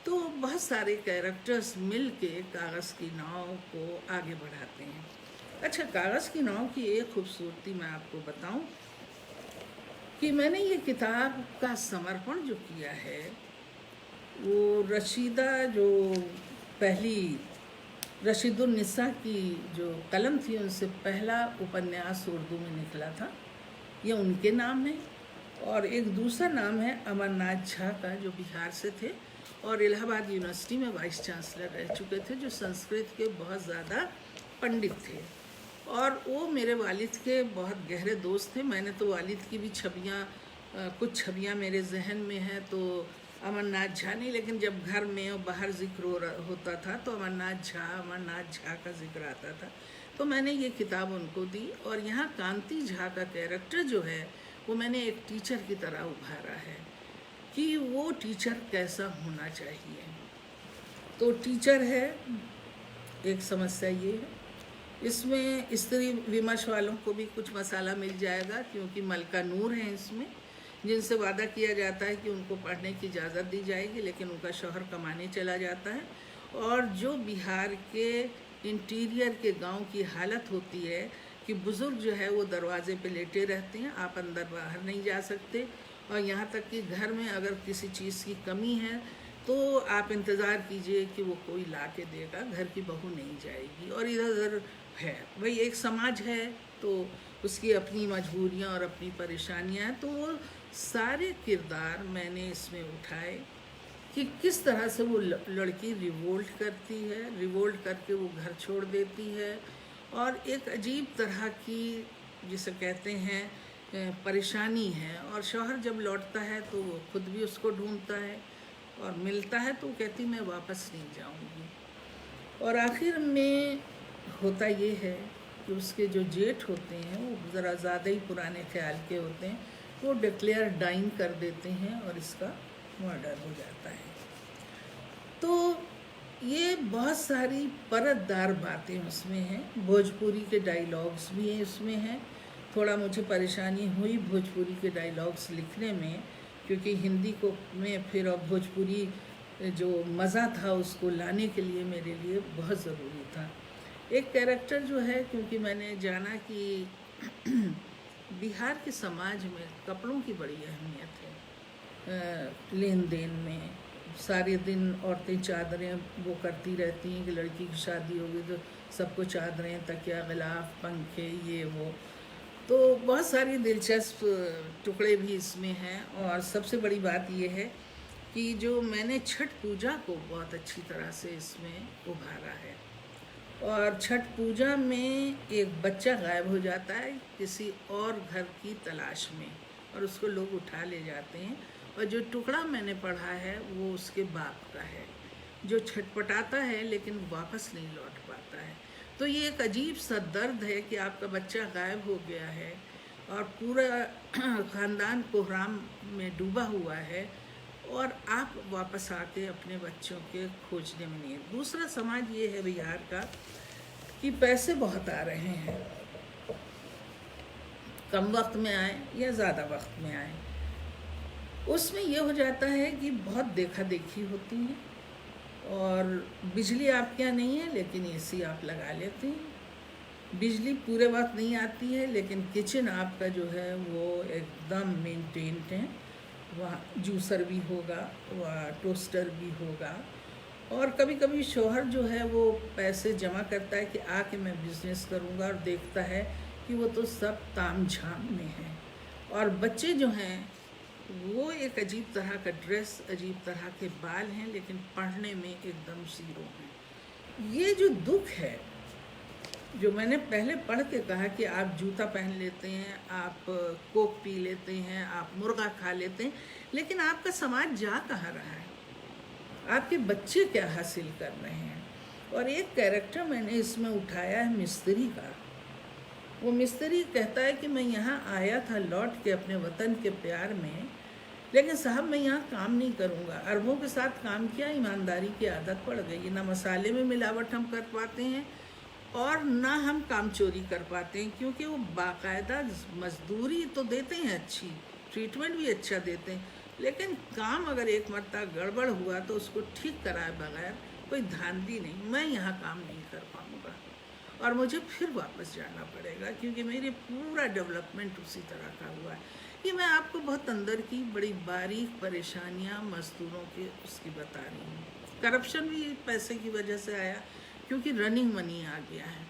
तो बहुत सारे कैरेक्टर्स मिल के कागज़ की नाव को आगे बढ़ाते हैं। अच्छा, कागज़ की नाव की एक खूबसूरती मैं आपको बताऊं कि मैंने ये किताब का समर्पण जो किया है, वो रशीदा, जो पहली रशीदुन्निसा की जो कलम थी, उनसे पहला उपन्यास उर्दू में निकला था, ये उनके नाम है। और एक दूसरा नाम है अमरनाथ झा का, जो बिहार से थे और इलाहाबाद यूनिवर्सिटी में वाइस चांसलर रह चुके थे, जो संस्कृत के बहुत ज़्यादा पंडित थे और वो मेरे वालिद के बहुत गहरे दोस्त थे। मैंने तो वालिद की भी कुछ छवियाँ मेरे जहन में हैं, तो अमरनाथ झा नहीं, लेकिन जब घर में और बाहर जिक्र होता था तो अमरनाथ झा का जिक्र आता था। तो मैंने ये किताब उनको दी। और यहाँ कांति झा का कैरेक्टर जो है वो मैंने एक टीचर की तरह उभारा है कि वो टीचर कैसा होना चाहिए। तो टीचर है, एक समस्या ये है, इसमें स्त्री विमर्श वालों को भी कुछ मसाला मिल जाएगा, क्योंकि मलका नूर हैं इसमें, जिनसे वादा किया जाता है कि उनको पढ़ने की इजाज़त दी जाएगी, लेकिन उनका शौहर कमाने चला जाता है। और जो बिहार के इंटीरियर के गांव की हालत होती है कि बुज़ुर्ग जो है वो दरवाजे पे लेटे रहते हैं, आप अंदर बाहर नहीं जा सकते, और यहाँ तक कि घर में अगर किसी चीज़ की कमी है तो आप इंतज़ार कीजिए कि वो कोई ला के देगा, घर की बहू नहीं जाएगी। और इधर उधर है, वही एक समाज है, तो उसकी अपनी मजबूरियाँ और अपनी परेशानियाँ हैं। तो वो सारे किरदार मैंने इसमें उठाए कि किस तरह से वो लड़की रिवोल्ट करती है, रिवोल्ट करके वो घर छोड़ देती है, और एक अजीब तरह की जिसे कहते हैं परेशानी है। और शौहर जब लौटता है तो वो खुद भी उसको ढूंढता है, और मिलता है तो वो कहती मैं वापस नहीं जाऊंगी। और आखिर में होता ये है कि उसके जो जेठ होते हैं वो ज़रा ज़्यादा ही पुराने ख्याल के होते हैं, वो डिक्लेयर डाइंग कर देते हैं और इसका मर्डर हो जाता है। तो ये बहुत सारी परतदार बातें उसमें हैं। भोजपुरी के डायलॉग्स भी हैं इसमें हैं। थोड़ा मुझे परेशानी हुई भोजपुरी के डायलॉग्स लिखने में, क्योंकि हिंदी को में फिर अब भोजपुरी जो मज़ा था उसको लाने के लिए मेरे लिए बहुत ज़रूरी था। एक कैरेक्टर जो है, क्योंकि मैंने जाना कि बिहार के समाज में कपड़ों की बड़ी अहमियत है। लेन देन में सारे दिन औरतें चादरें वो करती रहती हैं कि लड़की की शादी होगी तो सबको चादरें, तकिया, गिलाफ, पंखे, ये वो। तो बहुत सारी दिलचस्प टुकड़े भी इसमें हैं। और सबसे बड़ी बात ये है कि जो मैंने छठ पूजा को बहुत अच्छी तरह से इसमें उभारा है। और छठ पूजा में एक बच्चा गायब हो जाता है किसी और घर की तलाश में, और उसको लोग उठा ले जाते हैं। और जो टुकड़ा मैंने पढ़ा है वो उसके बाप का है, जो छटपटाता है लेकिन वापस नहीं लौट पाता है। तो ये एक अजीब सा दर्द है कि आपका बच्चा गायब हो गया है और पूरा ख़ानदान कोहराम में डूबा हुआ है, और आप वापस आके अपने बच्चों के खोजने में नहीं है। दूसरा समाज ये है बिहार का कि पैसे बहुत आ रहे हैं, कम वक्त में आए या ज़्यादा वक्त में आए। उसमें ये हो जाता है कि बहुत देखा देखी होती है, और बिजली आपके यहाँ नहीं है लेकिन एसी आप लगा लेते हैं। बिजली पूरे वक्त नहीं आती है लेकिन किचन आपका जो है वो एकदम मेंटेन्ड है, वहाँ जूसर भी होगा, वहाँ टोस्टर भी होगा। और कभी कभी शौहर जो है वो पैसे जमा करता है कि आके मैं बिज़नेस करूँगा, और देखता है कि वो तो सब ताम झाम में है। और बच्चे जो हैं वो एक अजीब तरह का ड्रेस, अजीब तरह के बाल हैं, लेकिन पढ़ने में एकदम ज़ीरो हैं। ये जो दुख है, जो मैंने पहले पढ़ के कहा कि आप जूता पहन लेते हैं, आप कोक पी लेते हैं, आप मुर्गा खा लेते हैं, लेकिन आपका समाज जा कहाँ रहा है? आपके बच्चे क्या हासिल कर रहे हैं? और एक कैरेक्टर मैंने इसमें उठाया है मिस्त्री का। वो मिस्त्री कहता है कि मैं यहाँ आया था लौट के अपने वतन के प्यार में, लेकिन साहब मैं यहाँ काम नहीं करूँगा। अरबों के साथ काम किया, ईमानदारी की आदत पड़ गई। ना मसाले में मिलावट हम कर पाते हैं और ना हम काम चोरी कर पाते हैं, क्योंकि वो बाकायदा मजदूरी तो देते हैं, अच्छी ट्रीटमेंट भी अच्छा देते हैं, लेकिन काम अगर एक मरतबा गड़बड़ हुआ तो उसको ठीक कराए बगैर कोई धांधली नहीं। मैं यहाँ काम नहीं कर पाऊँगा और मुझे फिर वापस जाना पड़ेगा, क्योंकि मेरे पूरा डेवलपमेंट उसी तरह का हुआ है। ये मैं आपको बहुत अंदर की बड़ी बारीक परेशानियाँ मजदूरों के उसकी बता रही हूँ। करप्शन भी पैसे की वजह से आया, क्योंकि रनिंग मनी आ गया है।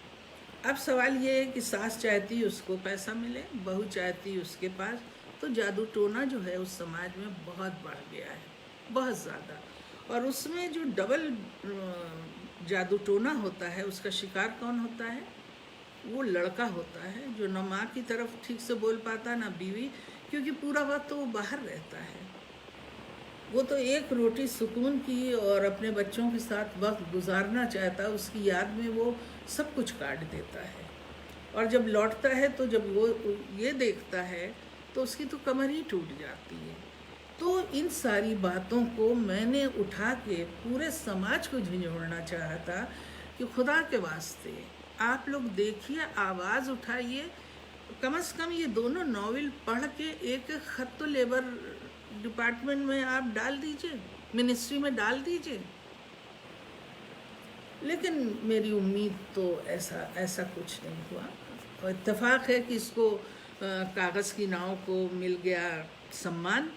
अब सवाल ये है कि सास चाहती उसको पैसा मिले, बहू चाहती उसके पास, तो जादू टोना जो है उस समाज में बहुत बढ़ गया है, बहुत ज़्यादा। और उसमें जो डबल जादू टोना होता है उसका शिकार कौन होता है? वो लड़का होता है, जो न माँ की तरफ ठीक से बोल पाता ना बीवी, क्योंकि पूरा वक्त तो वो बाहर रहता है। वो तो एक रोटी सुकून की और अपने बच्चों के साथ वक्त गुजारना चाहता है, उसकी याद में वो सब कुछ काट देता है। और जब लौटता है तो जब वो ये देखता है तो उसकी तो कमर ही टूट जाती है। तो इन सारी बातों को मैंने उठा के पूरे समाज को झंझोड़ना चाहा था कि खुदा के वास्ते आप लोग देखिए, आवाज़ उठाइए, कम से कम ये दोनों नॉवेल पढ़ के एक ख़त तो लेबर डिपार्टमेंट में आप डाल दीजिए, मिनिस्ट्री में डाल दीजिए। लेकिन मेरी उम्मीद तो ऐसा कुछ नहीं हुआ। और इत्तेफाक है कि इसको कागज़ की नाव को मिल गया सम्मान।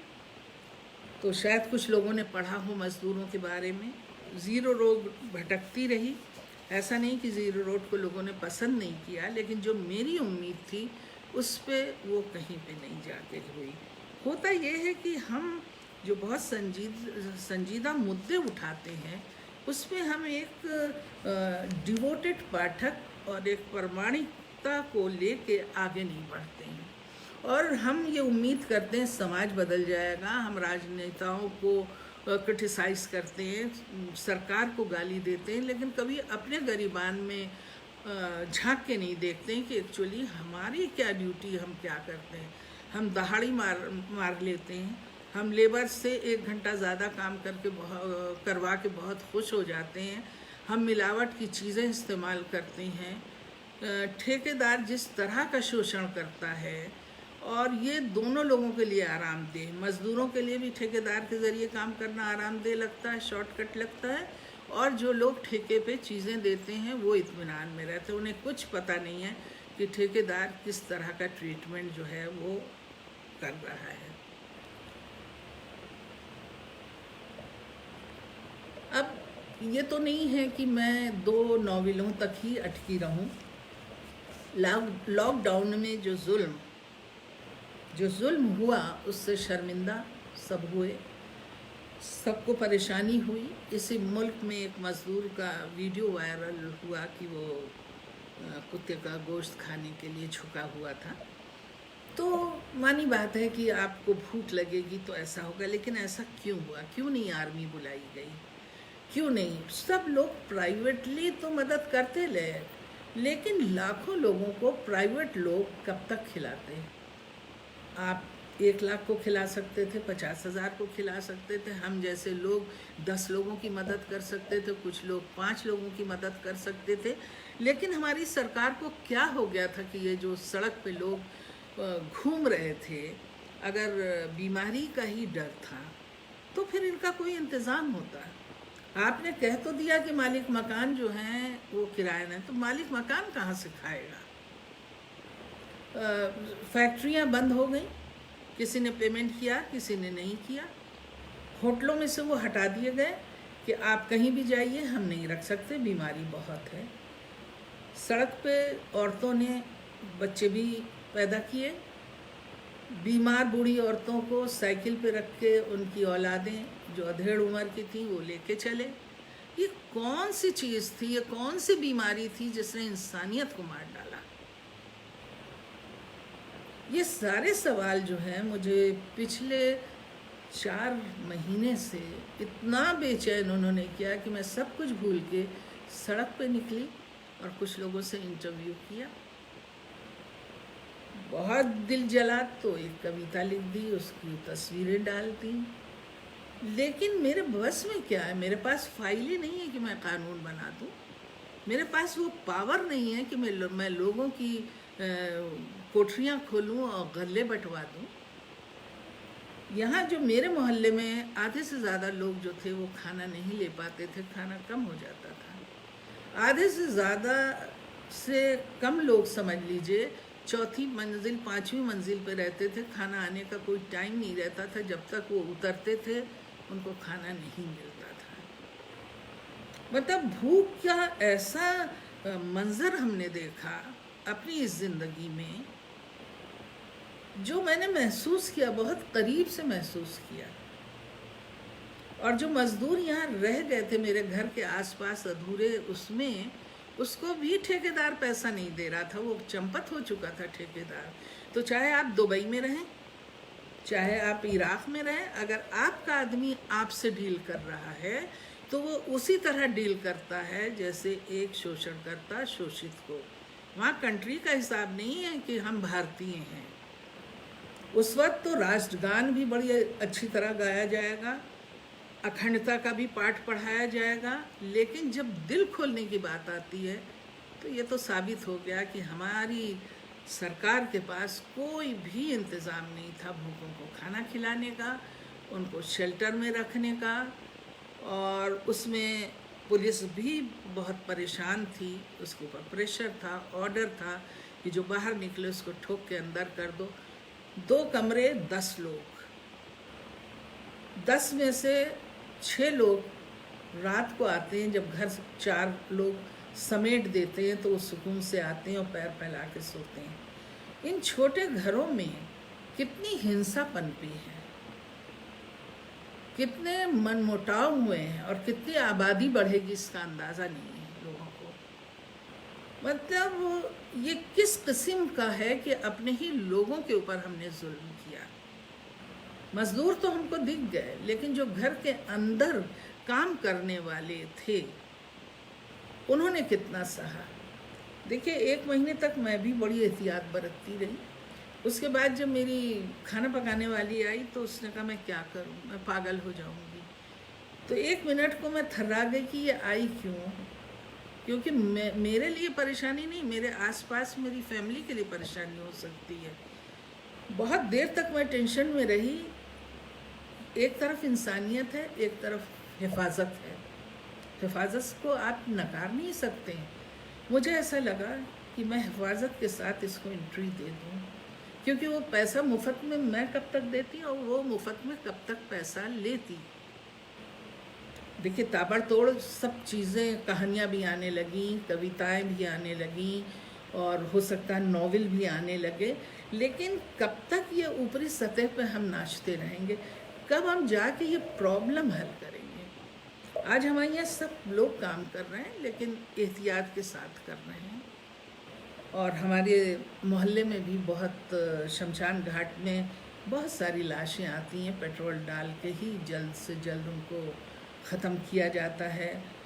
तो शायद कुछ लोगों ने पढ़ा हो मज़दूरों के बारे में। ज़ीरो रोड भटकती रही, ऐसा नहीं कि ज़ीरो रोड को लोगों ने पसंद नहीं किया, लेकिन जो मेरी उम्मीद थी उस पे वो कहीं पे नहीं जाके हुई। होता ये है कि हम जो बहुत संजीदा मुद्दे उठाते हैं उसमें हम एक डिवोटेड पाठक और एक प्रामाणिकता को लेके आगे नहीं बढ़ते हैं, और हम ये उम्मीद करते हैं समाज बदल जाएगा। हम राजनेताओं को क्रिटिसाइज़ करते हैं, सरकार को गाली देते हैं, लेकिन कभी अपने गरीबान में झांक के नहीं देखते हैं कि एक्चुअली हमारी क्या ड्यूटी, हम क्या करते हैं। हम दहाड़ी मार लेते हैं, हम लेबर से 1 घंटा ज़्यादा काम करवा के बहुत खुश हो जाते हैं। हम मिलावट की चीज़ें इस्तेमाल करते हैं। ठेकेदार जिस तरह का शोषण करता है और ये दोनों लोगों के लिए आरामदेह, मज़दूरों के लिए भी ठेकेदार के ज़रिए काम करना आरामदेह लगता है, शॉर्टकट लगता है, और जो लोग ठेके पे चीज़ें देते हैं वो इत्मीनान में रहते हैं। उन्हें कुछ पता नहीं है कि ठेकेदार किस तरह का ट्रीटमेंट जो है वो कर रहा है। अब ये तो नहीं है कि मैं 2 नॉवेलों तक ही अटकी रहूं। लॉकडाउन में जो जुल्म हुआ उससे शर्मिंदा सब हुए, सबको परेशानी हुई। इसी मुल्क में एक मज़दूर का वीडियो वायरल हुआ कि वो कुत्ते का गोश्त खाने के लिए झुका हुआ था। तो मानी बात है कि आपको भूख लगेगी तो ऐसा होगा, लेकिन ऐसा क्यों हुआ? क्यों नहीं आर्मी बुलाई गई? क्यों नहीं? सब लोग प्राइवेटली तो मदद करते रहे, लेकिन लाखों लोगों को प्राइवेट लोग कब तक खिलाते? आप 1 लाख को खिला सकते थे, 50,000 को खिला सकते थे। हम जैसे लोग 10 लोगों की मदद कर सकते थे, कुछ लोग 5 लोगों की मदद कर सकते थे। लेकिन हमारी सरकार को क्या हो गया था कि ये जो सड़क पे लोग घूम रहे थे, अगर बीमारी का ही डर था तो फिर इनका कोई इंतज़ाम होता। आपने कह तो दिया कि मालिक मकान जो हैं वो किराए में, तो मालिक मकान कहाँ से खाएगा? फैक्ट्रियाँ बंद हो गई, किसी ने पेमेंट किया, किसी ने नहीं किया। होटलों में से वो हटा दिए गए कि आप कहीं भी जाइए, हम नहीं रख सकते, बीमारी बहुत है। सड़क पे औरतों ने बच्चे भी पैदा किए, बीमार बूढ़ी औरतों को साइकिल पे रख के उनकी औलादें जो अधेड़ उम्र की थी वो लेके चले। ये कौन सी चीज़ थी, ये कौन सी बीमारी थी जिसने इंसानियत को मार डाला? ये सारे सवाल जो हैं मुझे पिछले 4 महीने से इतना बेचैन उन्होंने किया कि मैं सब कुछ भूल के सड़क पे निकली और कुछ लोगों से इंटरव्यू किया। बहुत दिल जला तो एक कविता लिख दी, उसकी तस्वीरें डाल दी। लेकिन मेरे बस में क्या है? मेरे पास फाइलें नहीं है कि मैं कानून बना दूँ। मेरे पास वो पावर नहीं है कि मैं लोगों की कोठरियाँ खोलूँ और गले बंटवा दूँ। यहाँ जो मेरे मोहल्ले में आधे से ज़्यादा लोग जो थे वो खाना नहीं ले पाते थे, खाना कम हो जाता था। आधे से ज़्यादा से कम लोग समझ लीजिए 4थी मंजिल 5वीं मंजिल पे रहते थे। खाना आने का कोई टाइम नहीं रहता था, जब तक वो उतरते थे उनको खाना नहीं मिलता था। मतलब भूख का ऐसा मंजर हमने देखा अपनी इस ज़िंदगी में, जो मैंने महसूस किया, बहुत करीब से महसूस किया। और जो मज़दूर यहाँ रह गए थे मेरे घर के आसपास अधूरे, उसको भी ठेकेदार पैसा नहीं दे रहा था, वो चंपत हो चुका था ठेकेदार। तो चाहे आप दुबई में रहें, चाहे आप इराक़ में रहें, अगर आपका आदमी आपसे डील कर रहा है तो वो उसी तरह डील करता है जैसे एक शोषणकर्ता शोषित को। वहाँ कंट्री का हिसाब नहीं है कि हम भारतीय हैं। उस वक्त तो राष्ट्रगान भी बड़ी अच्छी तरह गाया जाएगा, अखंडता का भी पाठ पढ़ाया जाएगा, लेकिन जब दिल खोलने की बात आती है तो ये तो साबित हो गया कि हमारी सरकार के पास कोई भी इंतज़ाम नहीं था भूखों को खाना खिलाने का, उनको शेल्टर में रखने का। और उसमें पुलिस भी बहुत परेशान थी, उसके ऊपर प्रेशर था, ऑर्डर था कि जो बाहर निकले उसको ठोक के अंदर कर दो। 2 कमरे 10 लोग, 10 में से 6 लोग रात को आते हैं, जब घर 4 लोग समेट देते हैं तो वो सुकून से आते हैं और पैर फैला के सोते हैं। इन छोटे घरों में कितनी हिंसा पनपी है, कितने मनमुटाव हुए हैं और कितनी आबादी बढ़ेगी इसका अंदाज़ा नहीं है लोगों को। मतलब ये किस किस्म का है कि अपने ही लोगों के ऊपर हमने जुल्म किया। मज़दूर तो हमको दिख गए, लेकिन जो घर के अंदर काम करने वाले थे उन्होंने कितना सहा। देखिए 1 महीने तक मैं भी बड़ी एहतियात बरतती रही। उसके बाद जब मेरी खाना पकाने वाली आई तो उसने कहा मैं क्या करूं, मैं पागल हो जाऊंगी। तो 1 मिनट को मैं थर्रा गई कि ये आई क्यों, क्योंकि मेरे लिए परेशानी नहीं, मेरे आसपास मेरी फैमिली के लिए परेशानी हो सकती है। बहुत देर तक मैं टेंशन में रही। एक तरफ इंसानियत है, एक तरफ हिफाजत है। हिफाजत को आप नकार नहीं सकते। मुझे ऐसा लगा कि मैं हिफाजत के साथ इसको एंट्री दे दूँ, क्योंकि वो पैसा मुफ्त में मैं कब तक देती और वो मुफ्त में कब तक पैसा लेती। देखिए, ताबड़तोड़ सब चीज़ें, कहानियाँ भी आने लगीं, कविताएं भी आने लगीं, और हो सकता है नॉवेल भी आने लगे। लेकिन कब तक ये ऊपरी सतह पे हम नाचते रहेंगे? कब हम जाके ये प्रॉब्लम हल करेंगे? आज हमारे यहाँ सब लोग काम कर रहे हैं, लेकिन एहतियात के साथ कर रहे हैं। और हमारे मोहल्ले में भी बहुत, शमशान घाट में बहुत सारी लाशें आती हैं, पेट्रोल डाल के ही जल्द से जल्द उनको ख़त्म किया जाता है।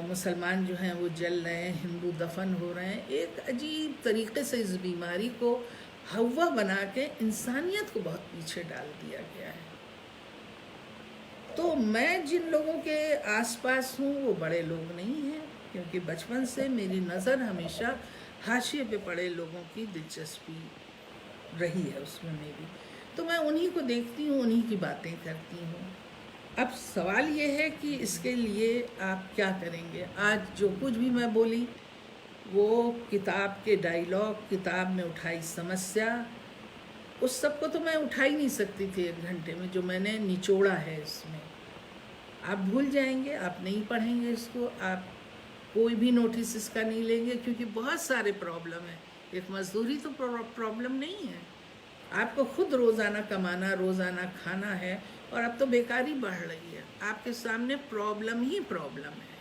मुसलमान जो हैं वो जल रहे हैं, हिंदू दफन हो रहे हैं। एक अजीब तरीके से इस बीमारी को हवा बना के इंसानियत को बहुत पीछे डाल दिया गया है। तो मैं जिन लोगों के आसपास हूँ वो बड़े लोग नहीं हैं, क्योंकि बचपन से मेरी नज़र हमेशा हाशिए पे पड़े लोगों की दिलचस्पी रही है उसमें मेरी। तो मैं उन्हीं को देखती हूँ, उन्हीं की बातें करती हूँ। अब सवाल ये है कि इसके लिए आप क्या करेंगे? आज जो कुछ भी मैं बोली वो किताब के डायलॉग, किताब में उठाई समस्या, उस सब को तो मैं उठा ही नहीं सकती थी 1 घंटे में, जो मैंने निचोड़ा है इसमें। आप भूल जाएंगे, आप नहीं पढ़ेंगे इसको, आप कोई भी नोटिस इसका नहीं लेंगे, क्योंकि बहुत सारे प्रॉब्लम है। एक मजदूरी तो प्रॉब्लम नहीं है, आपको खुद रोज़ाना कमाना, रोज़ाना खाना है, और अब तो बेकारी बढ़ रही है। आपके सामने प्रॉब्लम ही प्रॉब्लम है।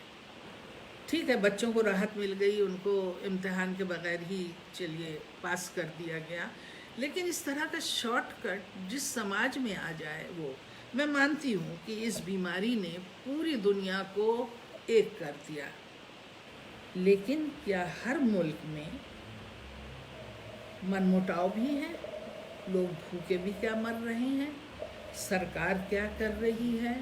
ठीक है, बच्चों को राहत मिल गई, उनको इम्तिहान के बगैर ही चलिए पास कर दिया गया, लेकिन इस तरह का शॉर्टकट जिस समाज में आ जाए, वो मैं मानती हूँ कि इस बीमारी ने पूरी दुनिया को एक कर दिया। लेकिन क्या हर मुल्क में मनमुटाव भी है? लोग भूखे भी क्या मर रहे हैं? सरकार क्या कर रही है?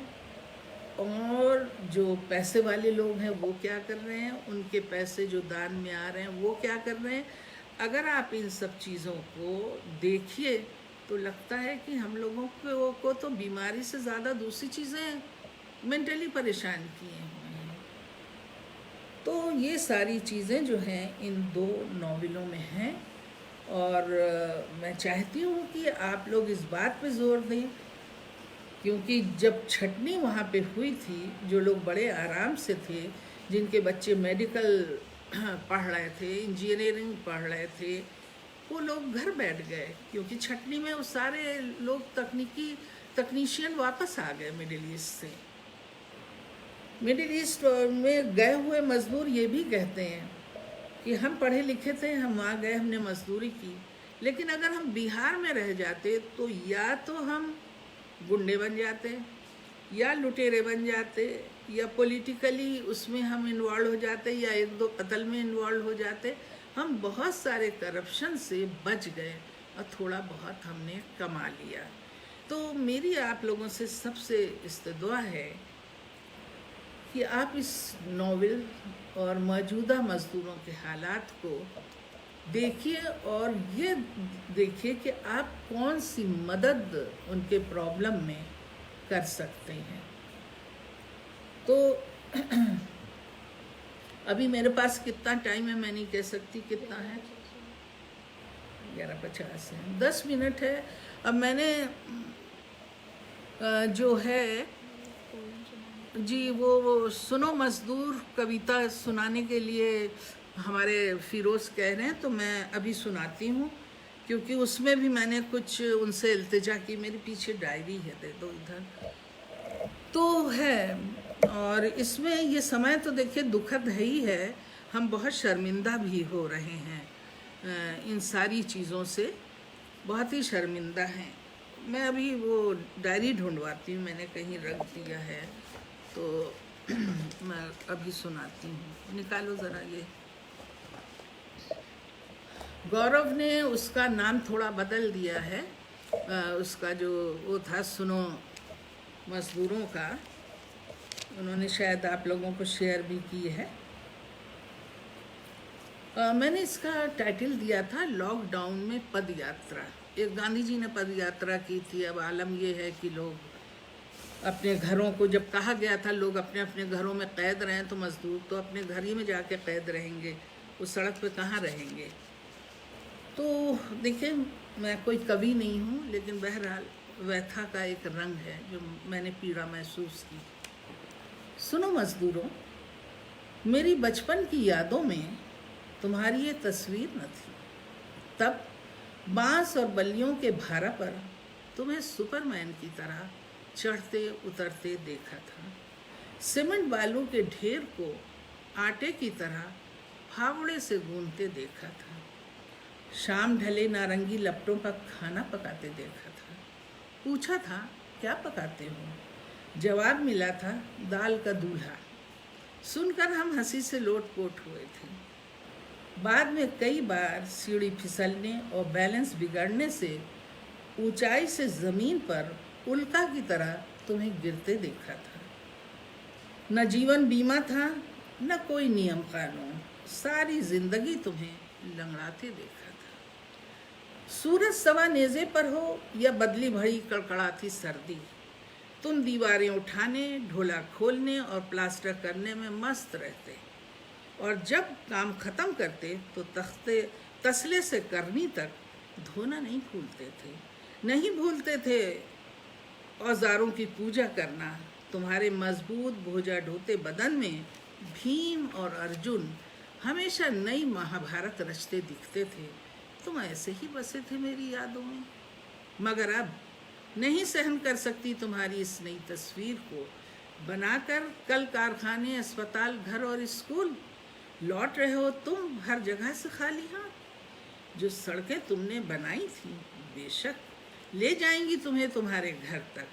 और जो पैसे वाले लोग हैं वो क्या कर रहे हैं? उनके पैसे जो दान में आ रहे हैं वो क्या कर रहे हैं? अगर आप इन सब चीज़ों को देखिए तो लगता है कि हम लोगों को तो बीमारी से ज़्यादा दूसरी चीज़ें मेंटली परेशान किए हुए हैं। तो ये सारी चीज़ें जो हैं इन 2 नॉवेलों में हैं, और मैं चाहती हूँ कि आप लोग इस बात पे जोर दें, क्योंकि जब छटनी वहाँ पे हुई थी, जो लोग बड़े आराम से थे, जिनके बच्चे मेडिकल पढ़ रहे थे, इंजीनियरिंग पढ़ रहे थे, वो लोग घर बैठ गए, क्योंकि छटनी में वो सारे लोग तकनीशियन वापस आ गए मिडिल ईस्ट से। मिडिल ईस्ट में गए हुए मजदूर ये भी कहते हैं कि हम पढ़े लिखे थे, हम वहाँ गए, हमने मजदूरी की, लेकिन अगर हम बिहार में रह जाते तो या तो हम गुंडे बन जाते, या लुटेरे बन जाते, या पॉलिटिकली उसमें हम इन्वॉल्व हो जाते, या 1-2 कत्ल में इन्वॉल्व हो जाते। हम बहुत सारे करप्शन से बच गए और थोड़ा बहुत हमने कमा लिया। तो मेरी आप लोगों से सबसे इस्तदुआ है कि आप इस नॉवेल और मौजूदा मज़दूरों के हालात को देखिए, और ये देखिए कि आप कौन सी मदद उनके प्रॉब्लम में कर सकते हैं। तो अभी मेरे पास कितना टाइम है मैं नहीं कह सकती कितना है, 11:50 है, 10 मिनट है। अब मैंने जो है जी वो सुनो मज़दूर कविता सुनाने के लिए हमारे फ़िरोज़ कह रहे हैं, तो मैं अभी सुनाती हूँ, क्योंकि उसमें भी मैंने कुछ उनसे इल्तिजा की। मेरे पीछे डायरी है, दे दो इधर, तो है। और इसमें ये समय तो देखिए दुखद है ही है, हम बहुत शर्मिंदा भी हो रहे हैं इन सारी चीज़ों से, बहुत ही शर्मिंदा हैं। मैं अभी वो डायरी ढूंढवाती हूँ, मैंने कहीं रख दिया है, तो मैं अभी सुनाती हूँ, निकालो ज़रा ये। गौरव ने उसका नाम थोड़ा बदल दिया है, उसका जो वो था सुनो मज़दूरों का, उन्होंने शायद आप लोगों को शेयर भी की है। मैंने इसका टाइटल दिया था लॉकडाउन में पद यात्रा। एक गांधी जी ने पद यात्रा की थी। अब आलम ये है कि लोग अपने घरों को, जब कहा गया था लोग अपने अपने घरों में कैद रहें, तो मजदूर तो अपने घर ही में जाके कैद रहेंगे, उस सड़क पे कहाँ रहेंगे। तो देखिए, मैं कोई कवि नहीं हूँ, लेकिन बहरहाल व्यथा का एक रंग है जो मैंने पीड़ा महसूस की। सुनो मजदूरों, मेरी बचपन की यादों में तुम्हारी ये तस्वीर न थी। तब बांस और बल्लियों के भारा पर तुम्हें सुपरमैन की तरह चढ़ते उतरते देखा था। सीमेंट बालू के ढेर को आटे की तरह फावड़े से गूंथते देखा था। शाम ढले नारंगी लपटों पर खाना पकाते देखा था। पूछा था, क्या पकाते हो? जवाब मिला था, दाल का दूल्हा। सुनकर हम हंसी से लोटपोट हुए थे। बाद में कई बार सीढ़ी फिसलने और बैलेंस बिगड़ने से ऊंचाई से ज़मीन पर उल्का की तरह तुम्हें गिरते देखा था। न जीवन बीमा था, न कोई नियम कानून। सारी जिंदगी तुम्हें लंगड़ाते देखा था। सूरज सवा नेज़े पर हो या बदली भरी कड़कड़ाती सर्दी, तुम दीवारें उठाने, ढोला खोलने और प्लास्टर करने में मस्त रहते, और जब काम खत्म करते तो तसले से करनी तक धोना नहीं भूलते थे औजारों की पूजा करना। तुम्हारे मजबूत भुजा ढोते बदन में भीम और अर्जुन हमेशा नई महाभारत रचते दिखते थे। तुम ऐसे ही बसे थे मेरी यादों में, मगर अब नहीं सहन कर सकती तुम्हारी इस नई तस्वीर को बनाकर। कल कारखाने, अस्पताल, घर और स्कूल लौट रहे हो तुम हर जगह से खाली हाथ। जो सड़कें तुमने बनाई थी बेशक ले जाएंगी तुम्हें तुम्हारे घर तक।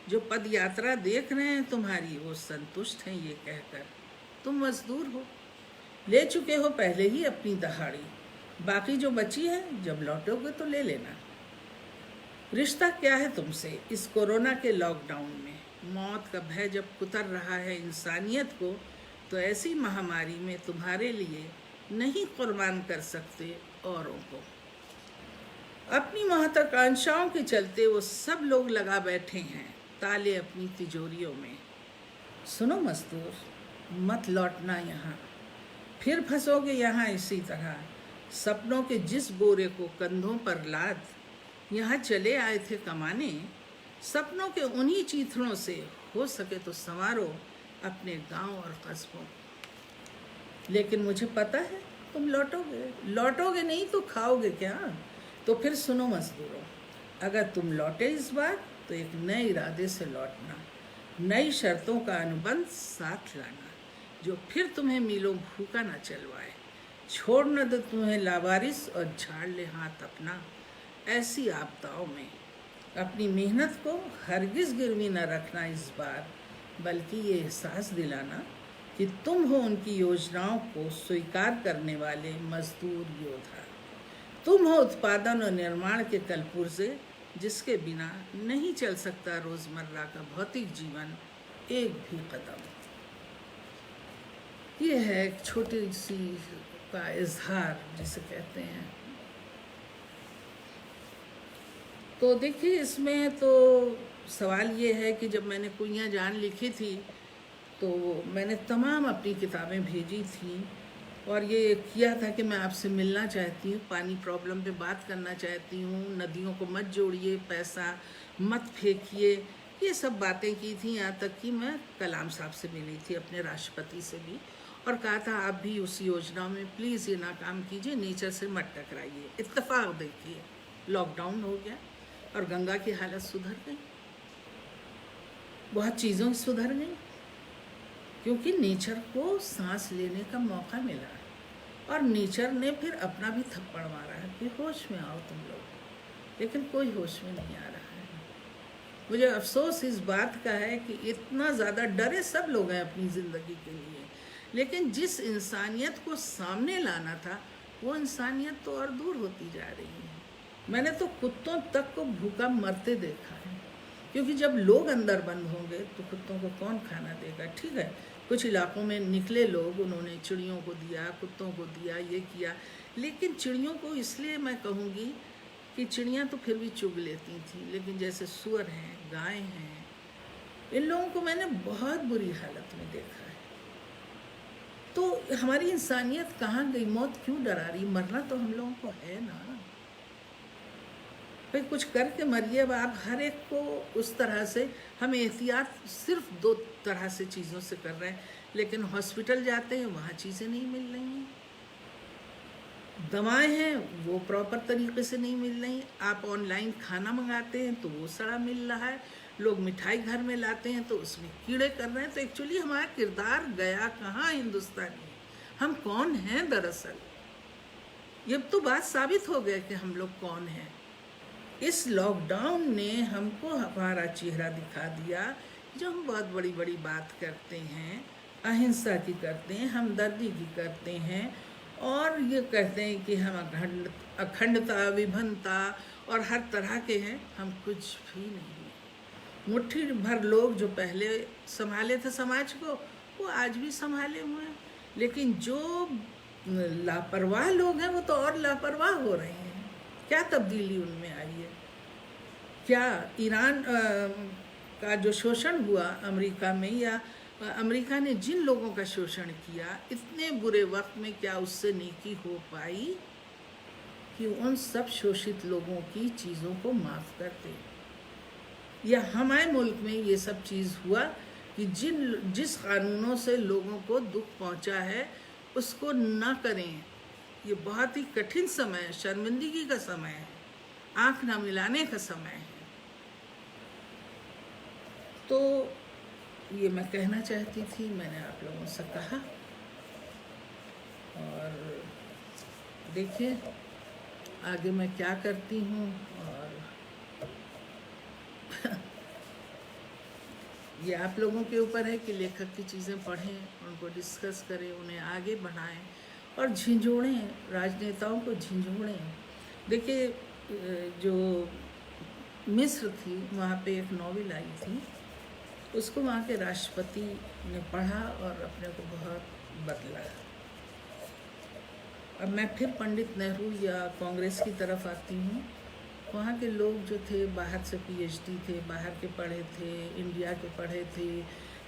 जो पद यात्रा देख रहे हैं तुम्हारी, वो संतुष्ट हैं ये कहकर तुम मजदूर हो, ले चुके हो पहले ही अपनी दहाड़ी। बाकी जो बची है जब लौटोगे तो ले लेना। रिश्ता क्या है तुमसे इस कोरोना के लॉकडाउन में? मौत का भय जब कुतर रहा है इंसानियत को, तो ऐसी महामारी में तुम्हारे लिए नहीं कुर्बान कर सकते औरों को। अपनी महत्वाकांक्षाओं के चलते वो सब लोग लगा बैठे हैं ताले अपनी तिजोरियों में। सुनो मजदूर, मत लौटना यहाँ, फिर फंसोगे यहाँ इसी तरह। सपनों के जिस बोरे को कंधों पर लाद यहाँ चले आए थे कमाने, सपनों के उन्हीं चीथड़ों से हो सके तो संवारो अपने गांव और कस्बों। लेकिन मुझे पता है तुम लौटोगे नहीं तो खाओगे क्या? तो फिर सुनो मजदूरों, अगर तुम लौटे इस बार तो एक नए इरादे से लौटना, नई शर्तों का अनुबंध साथ लाना, जो फिर तुम्हें मीलों भूखा न चलवाए, छोड़ न दे तुम्हें लावारिस और झाड़ ले हाथ अपना। ऐसी आपदाओं में अपनी मेहनत को हरगिज गिरवी न रखना इस बार, बल्कि ये एहसास दिलाना कि तुम हो उनकी योजनाओं को स्वीकार करने वाले मजदूर योद्धा। तुम हो उत्पादन और निर्माण के कलपुर्जे, जिसके बिना नहीं चल सकता रोजमर्रा का भौतिक जीवन एक भी कदम। ये है एक छोटी सी का इजहार जिसे कहते हैं। तो देखिए, इसमें तो सवाल ये है कि जब मैंने कुइयाँ जान लिखी थी तो मैंने तमाम अपनी किताबें भेजी थी और ये किया था कि मैं आपसे मिलना चाहती हूँ, पानी प्रॉब्लम पे बात करना चाहती हूँ, नदियों को मत जोड़िए, पैसा मत फेंकिए, ये सब बातें की थी। यहाँ तक कि मैं कलाम साहब से मिली थी, अपने राष्ट्रपति से भी, और कहा था आप भी उस योजना में प्लीज़ ये ना काम कीजिए, नेचर से मत टकराइए। इत्तेफाक देखिए, लॉकडाउन हो गया और गंगा की हालत सुधर गई, बहुत चीज़ों सुधर गई, क्योंकि नेचर को सांस लेने का मौका मिला और नेचर ने फिर अपना भी थप्पड़ मारा है कि होश में आओ तुम लोग। लेकिन कोई होश में नहीं आ रहा है। मुझे अफसोस इस बात का है कि इतना ज़्यादा डरे सब लोग हैं अपनी ज़िंदगी के लिए, लेकिन जिस इंसानियत को सामने लाना था वो इंसानियत तो और दूर होती जा रही है। मैंने तो कुत्तों तक को भूखा मरते देखा है, क्योंकि जब लोग अंदर बंद होंगे तो कुत्तों को कौन खाना देगा। ठीक है, कुछ इलाकों में निकले लोग, उन्होंने चिड़ियों को दिया, कुत्तों को दिया, ये किया, लेकिन चिड़ियों को इसलिए मैं कहूँगी कि चिड़ियाँ तो फिर भी चुग लेती थी, लेकिन जैसे सुअर हैं, गाय हैं, इन लोगों को मैंने बहुत बुरी हालत में देखा है। तो हमारी इंसानियत कहाँ गई? मौत क्यों डरा रही? मरना तो हम लोगों को है ना भाई, कुछ करके मरिए। अब आप हर एक को उस तरह से, हम एहतियात सिर्फ 2 तरह से चीज़ों से कर रहे हैं, लेकिन हॉस्पिटल जाते हैं वहाँ चीज़ें नहीं मिल रही हैं, दवाएं हैं वो प्रॉपर तरीके से नहीं मिल रही, आप ऑनलाइन खाना मंगाते हैं तो वो सड़ा मिल रहा है, लोग मिठाई घर में लाते हैं तो उसमें कीड़े कर रहे हैं। तो एक्चुअली हमारा किरदार गया कहाँ हिंदुस्तानी? हम कौन हैं दरअसल? ये तो बात साबित हो गया कि हम लोग कौन हैं। इस लॉकडाउन ने हमको हमारा चेहरा दिखा दिया। जो हम बहुत बड़ी बड़ी बात करते हैं, अहिंसा की करते हैं, हमदर्दी की करते हैं, और ये कहते हैं कि हम अखंडता, विभिन्नता और हर तरह के हैं, हम कुछ भी नहीं हैं। मुट्ठी भर लोग जो पहले संभाले थे समाज को, वो आज भी संभाले हुए हैं, लेकिन जो लापरवाह लोग हैं वो तो और लापरवाह हो रहे हैं। क्या तब्दीली उनमें आई है? क्या ईरान का जो शोषण हुआ अमेरिका में, या अमेरिका ने जिन लोगों का शोषण किया इतने बुरे वक्त में, क्या उससे नेकी हो पाई कि उन सब शोषित लोगों की चीज़ों को माफ़ कर दे? या हमारे मुल्क में ये सब चीज़ हुआ कि जिस कानूनों से लोगों को दुख पहुंचा है उसको ना करें। ये बहुत ही कठिन समय है, शर्मिंदगी का समय है, आँख ना मिलाने का समय है। तो ये मैं कहना चाहती थी, मैंने आप लोगों से कहा। और देखिए आगे मैं क्या करती हूँ, और ये आप लोगों के ऊपर है कि लेखक की चीज़ें पढ़ें, उनको डिस्कस करें, उन्हें आगे बढ़ाएं और झिझोड़ें, राजनेताओं को झिझोड़ें। देखिए जो मिस्र थी, वहाँ पे एक नॉवेल आई थी, उसको वहाँ के राष्ट्रपति ने पढ़ा और अपने को बहुत बदला। अब मैं फिर पंडित नेहरू या कांग्रेस की तरफ आती हूँ। वहाँ के लोग जो थे बाहर से पीएचडी थे, बाहर के पढ़े थे, इंडिया के पढ़े थे,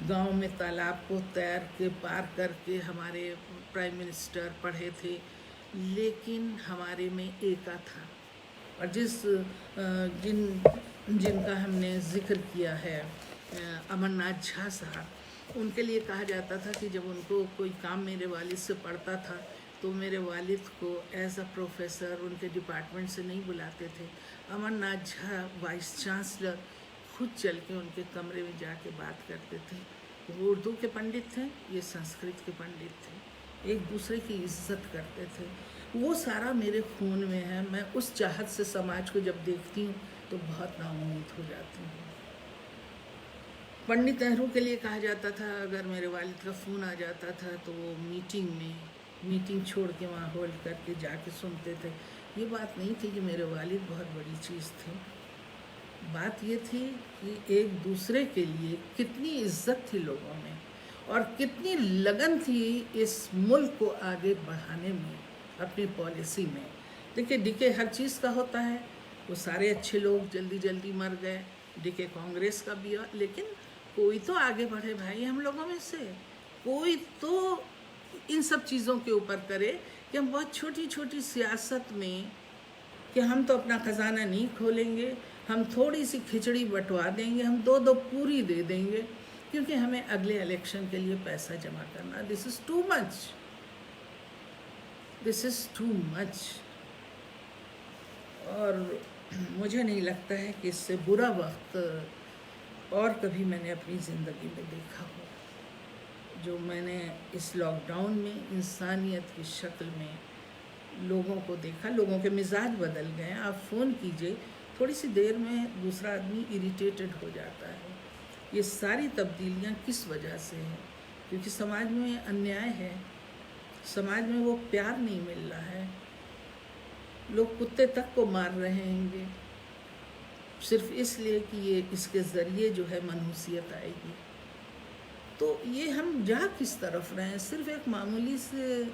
गांव में तालाब को तैर के पार करके हमारे प्राइम मिनिस्टर पढ़े थे, लेकिन हमारे में एका था। और जिनका हमने जिक्र किया है, अमरनाथ झा साहब, उनके लिए कहा जाता था कि जब उनको कोई काम मेरे वालिद से पड़ता था तो मेरे वालिद को एज अ प्रोफेसर उनके डिपार्टमेंट से नहीं बुलाते थे। अमरनाथ झा वाइस चांसलर खुद चल के उनके कमरे में जाके बात करते थे। वो उर्दू के पंडित थे, ये संस्कृत के पंडित थे, एक दूसरे की इज्जत करते थे। वो सारा मेरे खून में है। मैं उस चाहत से समाज को जब देखती हूँ तो बहुत नाउम्मीद हो जाती हूँ। पंडित नेहरू के लिए कहा जाता था, अगर मेरे वालिद का फ़ोन आ जाता था तो वो मीटिंग छोड़ के वहाँ होल्ड करके जाके सुनते थे। ये बात नहीं थी कि मेरे वालिद बहुत बड़ी चीज़ थे, बात ये थी कि एक दूसरे के लिए कितनी इज्जत थी लोगों में और कितनी लगन थी इस मुल्क को आगे बढ़ाने में, अपनी पॉलिसी में। देखिए डिके हर चीज़ का होता है, वो सारे अच्छे लोग जल्दी जल्दी मर गए, डिके कांग्रेस का भी, लेकिन कोई तो आगे बढ़े भाई हम लोगों में से, कोई तो इन सब चीज़ों के ऊपर करे कि हम बहुत छोटी छोटी सियासत में कि हम तो अपना ख़जाना नहीं खोलेंगे, हम थोड़ी सी खिचड़ी बंटवा देंगे, हम 2-2 पूरी दे देंगे क्योंकि हमें अगले इलेक्शन के लिए पैसा जमा करना। This is too much, this is too much. और मुझे नहीं लगता है कि इससे बुरा वक्त और कभी मैंने अपनी ज़िंदगी में देखा हो, जो मैंने इस लॉकडाउन में इंसानियत की शक्ल में लोगों को देखा। लोगों के मिजाज बदल गए। आप फ़ोन कीजिए, थोड़ी सी देर में दूसरा आदमी इरिटेटेड हो जाता है। ये सारी तब्दीलियाँ किस वजह से हैं? क्योंकि समाज में अन्याय है, समाज में वो प्यार नहीं मिल रहा है। लोग कुत्ते तक को मार रहे हैंगे सिर्फ इसलिए कि ये इसके ज़रिए जो है मनहूसियत आएगी। तो ये हम जा किस तरफ रहे हैं? सिर्फ एक मामूली से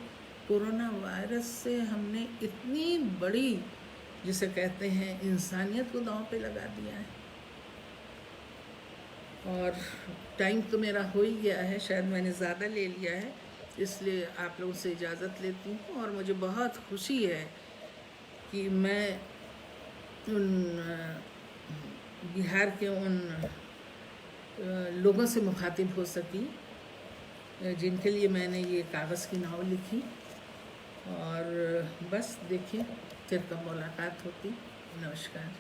कोरोना वायरस से हमने इतनी बड़ी जिसे कहते हैं इंसानियत को दांव पे लगा दिया है। और टाइम तो मेरा हो ही गया है, शायद मैंने ज़्यादा ले लिया है, इसलिए आप लोगों से इजाज़त लेती हूँ। और मुझे बहुत खुशी है कि मैं उन बिहार के उन लोगों से मुखातिब हो सकी जिनके लिए मैंने ये कागज़ की नाव लिखी। और बस देखिए फिर कब मुलाकात होती। नमस्कार।